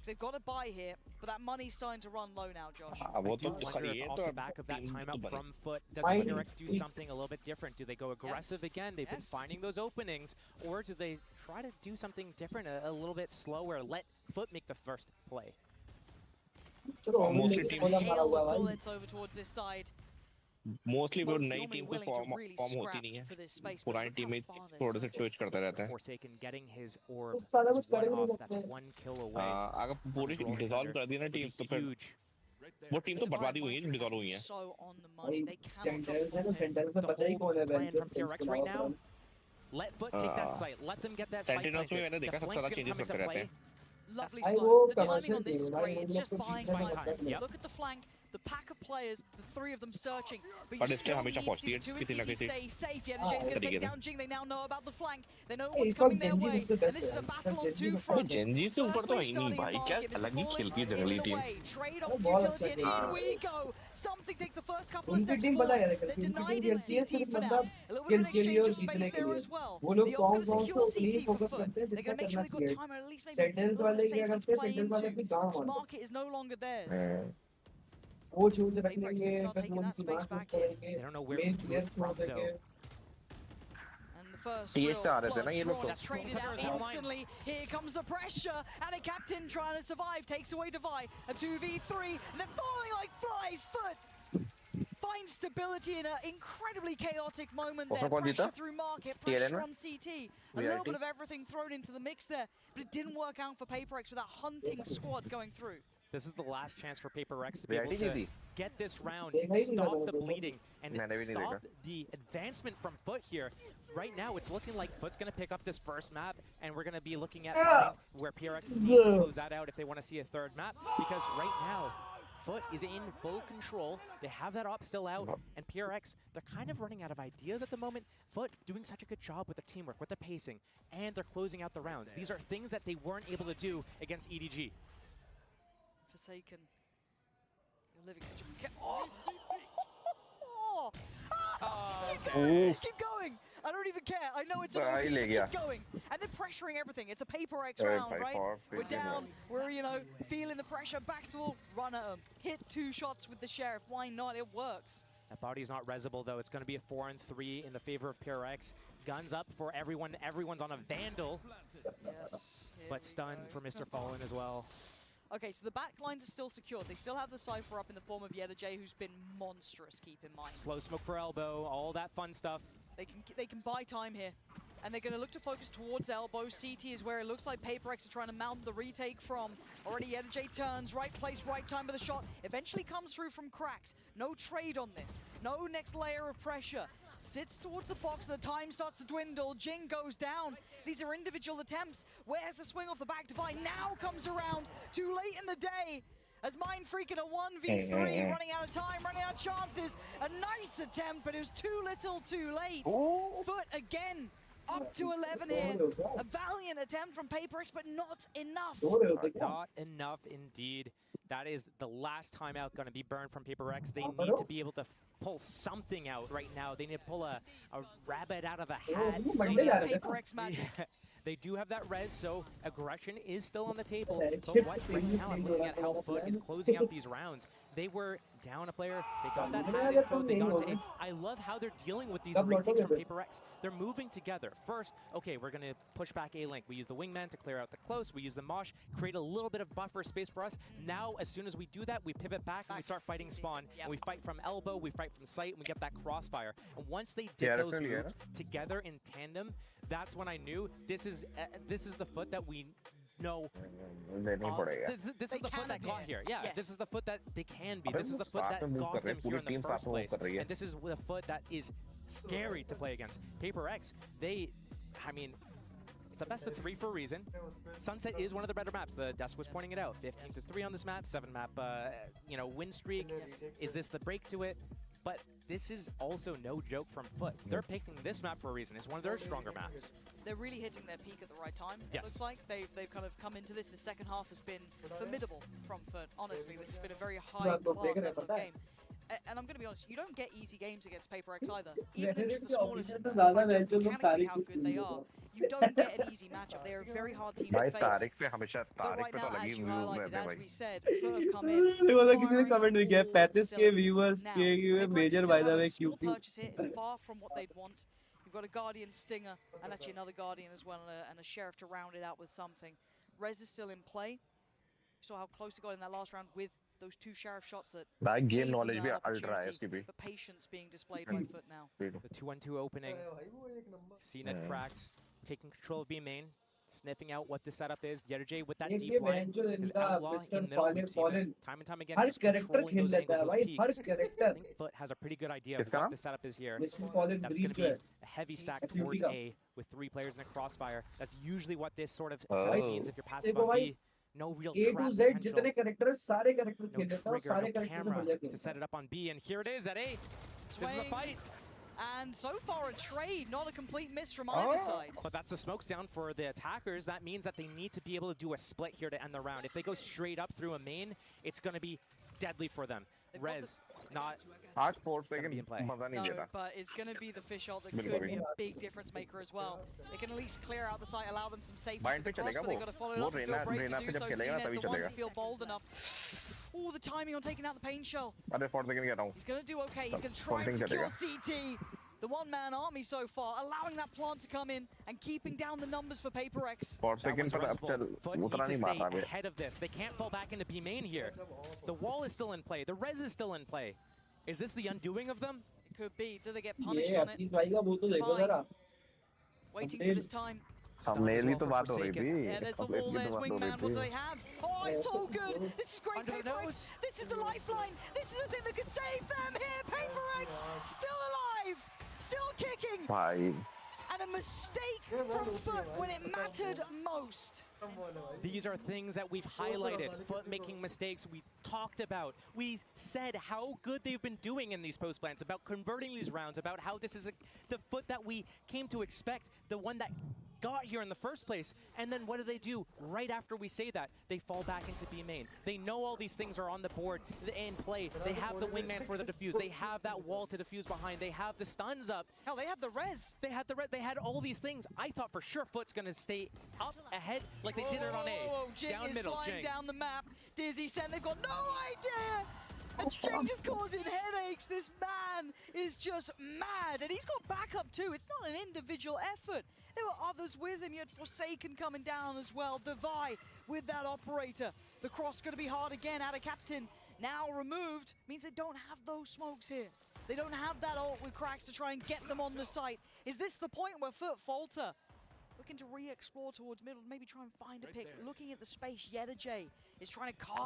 Speaker 4: Because they've got to buy here, but that money's starting to run low now, Josh.
Speaker 7: वो
Speaker 5: I do
Speaker 7: तो
Speaker 5: wonder
Speaker 7: ये
Speaker 5: if off
Speaker 7: तो
Speaker 5: the back of that
Speaker 7: team तो
Speaker 5: timeout
Speaker 7: बने
Speaker 5: from FUT, does
Speaker 8: Fine.
Speaker 5: PRX do something a little bit different? Do they go aggressive again? They've been
Speaker 4: Yes.
Speaker 5: finding those openings, or do they try to do something different, a little bit slower, let FUT make the first play?
Speaker 8: चलो
Speaker 7: और
Speaker 8: हम
Speaker 7: mostly
Speaker 8: लेके
Speaker 7: team-
Speaker 8: बोला
Speaker 4: Hail
Speaker 8: मारा हुआ
Speaker 4: with
Speaker 8: भाई
Speaker 4: bullets over towards this side.
Speaker 7: Mostly वो
Speaker 4: Both
Speaker 7: नई
Speaker 4: normally
Speaker 7: टीम से
Speaker 4: willing to
Speaker 7: form
Speaker 4: really
Speaker 7: form होती
Speaker 4: scrap
Speaker 7: नहीं है
Speaker 4: for this space, but
Speaker 7: पुरानी
Speaker 4: look
Speaker 7: टीम
Speaker 4: how
Speaker 7: में
Speaker 4: far they're
Speaker 7: थोड़े से
Speaker 4: circled.
Speaker 7: स्विच करते रहते हैं
Speaker 5: Forsaken getting his orb.
Speaker 8: उस साला
Speaker 5: That's
Speaker 8: कुछ करे
Speaker 5: one
Speaker 8: भी नहीं
Speaker 5: off, that's
Speaker 8: सकते।
Speaker 5: 1 kill away.
Speaker 7: अगर पूरी
Speaker 5: Rolling
Speaker 7: डिसॉल्व
Speaker 5: Thunder
Speaker 7: कर दी ना
Speaker 5: would
Speaker 7: टीम
Speaker 5: be
Speaker 7: तो फिर
Speaker 5: huge.
Speaker 7: वो टीम तो
Speaker 4: The
Speaker 7: बर्बादी
Speaker 4: Divine
Speaker 7: हुई है
Speaker 4: Mindfreak
Speaker 7: डिसॉल्व
Speaker 4: have
Speaker 7: हुई
Speaker 4: been
Speaker 7: है
Speaker 4: so on the
Speaker 8: भाई
Speaker 4: money. They cannot drop
Speaker 8: sentence है ना
Speaker 4: one hit.
Speaker 8: सेंटेंस में
Speaker 5: The
Speaker 8: बचा ही
Speaker 5: whole
Speaker 8: कौन है
Speaker 5: plan from
Speaker 8: venture
Speaker 5: PRX right now, let FUT take that site. Let them get that spike
Speaker 7: Sentinels में मैंने
Speaker 5: planted.
Speaker 7: देखा
Speaker 5: The
Speaker 7: सबसे
Speaker 5: flank's
Speaker 7: ज्यादा
Speaker 5: gonna
Speaker 7: चेंजेस
Speaker 5: come into
Speaker 7: करते रहते
Speaker 5: play.
Speaker 7: हैं
Speaker 4: Lovely
Speaker 8: भाई
Speaker 4: slow.
Speaker 8: वो
Speaker 4: The timing
Speaker 8: commercial
Speaker 4: on this
Speaker 8: team
Speaker 4: is
Speaker 8: है भाई
Speaker 4: great.
Speaker 8: उन
Speaker 4: It's
Speaker 8: लोग
Speaker 4: just
Speaker 8: को
Speaker 4: buying
Speaker 8: ठीक करना
Speaker 4: time.
Speaker 8: मतलब नहीं
Speaker 5: Yep.
Speaker 4: Look at the flank. the pack of players, the three of them searching, but you
Speaker 7: But it's
Speaker 4: still
Speaker 7: still
Speaker 4: need to see the
Speaker 7: 48
Speaker 4: two in
Speaker 7: किसी ना
Speaker 4: CT
Speaker 7: किसी
Speaker 4: stay safe. Yenerjay's going to take
Speaker 7: तरीके से।
Speaker 4: down Jing. They now know about the flank. They know
Speaker 6: Hey,
Speaker 4: what's
Speaker 6: इस वक्त
Speaker 4: coming their
Speaker 6: Genji
Speaker 4: way.
Speaker 6: सबसे
Speaker 4: And
Speaker 6: best
Speaker 4: this is
Speaker 6: है
Speaker 4: a
Speaker 6: यार।
Speaker 4: battle on
Speaker 6: Genji
Speaker 4: two
Speaker 6: सबसे
Speaker 4: fronts.
Speaker 7: Gen Z से ऊपर तो
Speaker 4: Firstly,
Speaker 7: है ही नहीं
Speaker 4: starting in
Speaker 7: भाई, क्या
Speaker 4: market, Mr.
Speaker 7: अलग ही
Speaker 4: Fallen
Speaker 7: खेलती है
Speaker 4: in
Speaker 7: जंगली
Speaker 4: the
Speaker 7: टीम।
Speaker 4: way. Trade
Speaker 6: अरे
Speaker 4: off
Speaker 6: बहुत
Speaker 4: utility,
Speaker 6: अच्छा
Speaker 4: and
Speaker 6: खेल
Speaker 4: in
Speaker 6: रहा है।
Speaker 4: we go. Something takes the first couple of
Speaker 6: उनकी
Speaker 4: steps
Speaker 6: टीम पता
Speaker 4: forward.
Speaker 6: है लेकिन
Speaker 4: They're
Speaker 6: उनकी
Speaker 4: denied
Speaker 6: टीम
Speaker 4: in
Speaker 6: खेलती है
Speaker 4: CT
Speaker 6: सिर्फ
Speaker 4: for now.
Speaker 6: मतलब
Speaker 4: A little bit of an
Speaker 6: किल के लिए
Speaker 4: exchange
Speaker 6: और
Speaker 4: of
Speaker 6: जीतने
Speaker 4: space
Speaker 6: के
Speaker 4: there
Speaker 6: लिए।
Speaker 4: as well.
Speaker 6: वो लोग
Speaker 4: They are
Speaker 6: कौन
Speaker 4: going to
Speaker 6: कौन
Speaker 4: secure
Speaker 6: तो उन्हीं
Speaker 4: CT for
Speaker 6: फोकस
Speaker 4: FUT.
Speaker 6: करते हैं
Speaker 4: They're
Speaker 6: जितना
Speaker 4: going to make
Speaker 6: करना
Speaker 4: sure they've got
Speaker 6: चाहिए।
Speaker 4: time or at least maybe a
Speaker 6: sentence
Speaker 4: little bit
Speaker 6: वाले
Speaker 4: of
Speaker 6: क्या
Speaker 4: safety
Speaker 6: करते
Speaker 4: to
Speaker 6: हैं,
Speaker 4: play
Speaker 6: सेंटेंस वाले
Speaker 4: into.
Speaker 6: अपनी गांव
Speaker 4: This
Speaker 6: मारते
Speaker 4: market is no longer theirs.
Speaker 6: हैं। वो चूज रख
Speaker 4: PRX
Speaker 6: लेंगे,
Speaker 4: can start
Speaker 6: फिर
Speaker 4: taking
Speaker 6: वो
Speaker 4: that
Speaker 6: उनकी
Speaker 4: space
Speaker 6: मार
Speaker 4: back
Speaker 6: शुरू
Speaker 4: in.
Speaker 6: करेंगे।
Speaker 5: They don't know where
Speaker 6: main
Speaker 5: to
Speaker 6: player
Speaker 5: move
Speaker 6: छोड़
Speaker 5: from,
Speaker 6: देंगे।
Speaker 5: though.
Speaker 4: And the first
Speaker 7: TS
Speaker 4: real
Speaker 7: से आ रहे थे ना
Speaker 4: blood
Speaker 7: ये लोग
Speaker 4: drawn
Speaker 7: तो।
Speaker 4: is traded out
Speaker 5: That's online.
Speaker 4: instantly. Here comes the pressure, and a captain trying to survive takes away Divide. A 2v3, and they're falling like flies. FUT finds stability in an incredibly chaotic moment there.
Speaker 7: कौन जीता?
Speaker 4: Pressure through market,
Speaker 7: TLN
Speaker 4: pressure
Speaker 7: में?
Speaker 4: on CT. A little bit of everything thrown into the mix there, but it didn't work out for PRX with that hunting squad going through.
Speaker 5: This is the last chance for PRX to be able
Speaker 7: VIT
Speaker 5: to
Speaker 7: जीती।
Speaker 5: get this round,
Speaker 6: देखा ही नहीं
Speaker 5: stop
Speaker 6: मैंने
Speaker 5: the
Speaker 6: तो।
Speaker 5: bleeding, and
Speaker 7: मैंने भी नहीं
Speaker 5: stop
Speaker 7: देखा।
Speaker 5: the advancement from FUT here. Right now, it's looking like FUT's going to pick up this first map, and we're going to be looking at where PRX needs to close that out if they want to see a third map, because right now, FUT is in full control. They have that op still out, and PRX, they're kind of running out of ideas at the moment. FUT doing such a good job with the teamwork, with the pacing, and they're closing out the rounds. These are things that they weren't able to do against EDG.
Speaker 4: Forsaken. You're living such a... Oh! Just keep going! I don't even care. I know it's
Speaker 7: Ah,
Speaker 4: over.
Speaker 7: he le gaya.
Speaker 4: Keep going. And they're pressuring everything. It's a PRX
Speaker 7: Hey,
Speaker 4: round, right? We're
Speaker 7: yeah.
Speaker 4: down. We're, you know, feeling the pressure. Backstall, run at them. Hit 2 shots with the Sheriff. Why not? It works.
Speaker 5: That body's not resable, though. It's going to be a 4-3 in the favor of PRX. Guns up for everyone. Everyone's on a Vandal.
Speaker 4: Yes.
Speaker 5: But stun for Mr. Fallen as well.
Speaker 4: Okay, so the back lines are still secured. They still have the Cypher up in the form of Yenerjay, who's been monstrous, keep in mind.
Speaker 5: Slow smoke for elbow, all that fun stuff.
Speaker 4: They can buy time here. And they're going to look to focus towards elbow. CT is where it looks like PRX are trying to mount the retake from. Already Yenerjay turns, right place, right time with the shot. Eventually comes through from cracks. No trade on this. No next layer of pressure. Sits towards the box, the time starts to dwindle. Jing goes down. These are individual attempts. Where's the swing off the back? Divine now comes around. Too late in the day. As Mind Freak in a 1v3, running out of time, running out of chances. A nice attempt, but it was too little too late. FUT again. Up to 11 here. A valiant attempt from PRX, but not enough.
Speaker 5: Not enough indeed. That is the last time out going to be burned from PRX. They need to be able to pull something out right now. They need to pull a rabbit out of a hat.
Speaker 4: They need PRX magic.
Speaker 5: They do have that res, so aggression is still on the table. But what right now, I'm looking at how FUT is closing out these rounds. They were down a player, they got that hat info, they got to A. I love how they're dealing with these retakes from PRX. They're moving together. First, okay, we're going to push back A-Link. We use the wingman to clear out the close. We use the mosh, create a little bit of buffer space for us. Now, as soon as we do that, we pivot back and we start fighting spawn. And we fight from elbow, we fight from sight, and we get that crossfire. And once they did those moves together in tandem, that's when I knew this is the FUT that we know. This is the FUT that got here. Yeah, this is the FUT that they can be. This is the FUT that got them here in the first place. And this is the FUT that is scary to play against. PRX, I mean, it's a best of 3 for a reason. Sunset is one of the better maps. The desk was pointing it out. 15-3 on this map, 7-map, win streak. Is this the break to it? But this is also no joke from FUT. They're picking this map for a reason. It's one of their stronger maps.
Speaker 4: They're really hitting their peak at the right time,
Speaker 5: yes.
Speaker 4: It looks like. They've kind of come into this. The second half has been formidable from FUT. Honestly, this has been a very high-class level of game. And I'm going to be honest, you don't get easy games against PRX either. Even in just the smallest mechanically how good they are, you don't get an easy matchup. They're a very hard team to face. But right now, as you highlighted, as we said, FUT have come in.
Speaker 8: comment with gap 35k viewers के major by the way
Speaker 4: small purchase here is far from what they'd want. You've got a Guardian Stinger and actually another Guardian as well, and a Sheriff to round it out with something. Rez is still in play. You saw how close he got in that last round with those 2 Sheriff shots that
Speaker 7: game knowledge bhi ultra hai iski bhi.
Speaker 4: The patience being displayed by FUT now.
Speaker 5: The 2-1-2 opening. CNET cracks, taking control of B main, sniffing out what the setup is. Yenerjay with that deep line, his outlaw in middle. We've seen this time and time again, just controlling those angles, those peaks. I think FUT has a pretty good idea of what the setup is here. That's going to be a heavy stack towards A with 3 players in a crossfire. That's usually what this sort of setup means if you're passive on B. No real
Speaker 8: A
Speaker 5: trap
Speaker 8: to Z
Speaker 5: potential.
Speaker 8: जितने characters सारे characters
Speaker 5: No
Speaker 8: खेल लेता है और
Speaker 5: trigger,
Speaker 8: सारे
Speaker 5: no
Speaker 8: characters से
Speaker 5: camera
Speaker 8: बढ़िया
Speaker 5: to
Speaker 8: खेलता
Speaker 5: set
Speaker 8: है.
Speaker 5: it up on B, and here it is at A. This is the
Speaker 4: Swing.
Speaker 5: fight.
Speaker 4: And so far a trade, not a complete miss from either side.
Speaker 5: But that's the smokes down for the attackers. That means that they need to be able to do a split here to end the round. If they go straight up through a main, it's going to be deadly for them.
Speaker 4: They've got
Speaker 5: Rez, not
Speaker 7: आज 4
Speaker 5: gonna be
Speaker 7: second
Speaker 5: in play.
Speaker 7: मजा नहीं
Speaker 4: No,
Speaker 7: दे रहा.
Speaker 4: but it's going to be the fish ult that
Speaker 7: Bilkul
Speaker 4: could be
Speaker 7: bhi.
Speaker 4: a big difference maker as well. They can at least clear out the site, allow them some safety
Speaker 7: Bind
Speaker 4: for the
Speaker 7: पे
Speaker 4: cross,
Speaker 7: चलेगा
Speaker 4: but they've
Speaker 7: वो.
Speaker 4: got to follow it
Speaker 7: वो
Speaker 4: up and feel brave
Speaker 7: Reina
Speaker 4: to
Speaker 7: पे
Speaker 4: do
Speaker 7: जब
Speaker 4: so.
Speaker 7: खेलेगा
Speaker 4: Zenith,
Speaker 7: तभी
Speaker 4: the one to
Speaker 7: चलेगा.
Speaker 4: feel bold enough. Oh, the timing on taking out the pain shell.
Speaker 7: अरे 4 second कह रहा हूँ.
Speaker 4: He's going to do okay. He's going to try and
Speaker 7: Something
Speaker 4: secure
Speaker 7: चलेगा.
Speaker 4: CT. The one-man army so far, allowing that plant to come in and keeping down the numbers for PRX.
Speaker 7: 4
Speaker 5: That
Speaker 7: second
Speaker 5: one's
Speaker 7: पर अब
Speaker 5: restful.
Speaker 7: चल
Speaker 5: FUT
Speaker 7: उतना
Speaker 5: need to
Speaker 7: नहीं मार रहा
Speaker 5: stay
Speaker 7: bay.
Speaker 5: ahead of this. They can't fall back into B main here. The wall is still in play. The res is still in play. Is this the undoing of them?
Speaker 4: It could be. Do they get
Speaker 8: ये
Speaker 4: punished on it?
Speaker 8: आशीष भाई का वो तो देखो
Speaker 4: Divine.
Speaker 8: जरा.
Speaker 4: Waiting for this time.
Speaker 7: हमने
Speaker 5: as
Speaker 7: ही
Speaker 5: well
Speaker 7: तो
Speaker 5: for
Speaker 7: बात हो रही
Speaker 5: Forsaken.
Speaker 7: थी.
Speaker 4: Yeah, there's the
Speaker 7: हमने
Speaker 4: wall,
Speaker 7: ही
Speaker 4: there's
Speaker 7: तो बात हो
Speaker 4: Wingman.
Speaker 7: रही
Speaker 4: What do
Speaker 7: थी.
Speaker 4: they have? Oh, it's so good. This is great,
Speaker 5: Under the
Speaker 4: PRX.
Speaker 5: nose.
Speaker 4: This is the lifeline. This is the thing that could save them here. PRX still alive, still kicking.
Speaker 7: भाई.
Speaker 4: And a mistake from FUT when it mattered most.
Speaker 5: These are things that we've highlighted. FUT making mistakes we talked about. We said how good they've been doing in these post plants, about converting these rounds, about how this is the FUT that we came to expect, the one that got here in the first place. And then what do? Right after we say that, they fall back into B main. They know all these things are on the board in play. They have the wingman for the defuse. They have that wall to defuse behind. They have the stuns up.
Speaker 4: Hell, they had the res.
Speaker 5: They had all these things. I thought for sure FUT's gonna stay up ahead like they did it on A.
Speaker 4: Oh, Jing
Speaker 5: Down
Speaker 4: is
Speaker 5: middle,
Speaker 4: flying
Speaker 5: Jing.
Speaker 4: down the map. Dizzy Sen, they've got no idea. And Jing just causing headaches. This man is just mad. And he's got backup too. It's not an individual effort. There were others with him. You had Forsaken coming down as well. Devi with that operator. The cross going to be hard again. Out of captain. Now removed. Means they don't have those smokes here. They don't have that ult with cracks to try and get them on the site. Is this the point where FUT falter? Looking to re-explore towards middle. Maybe try and find a pick. Looking at the space. Yeda J is trying to carve.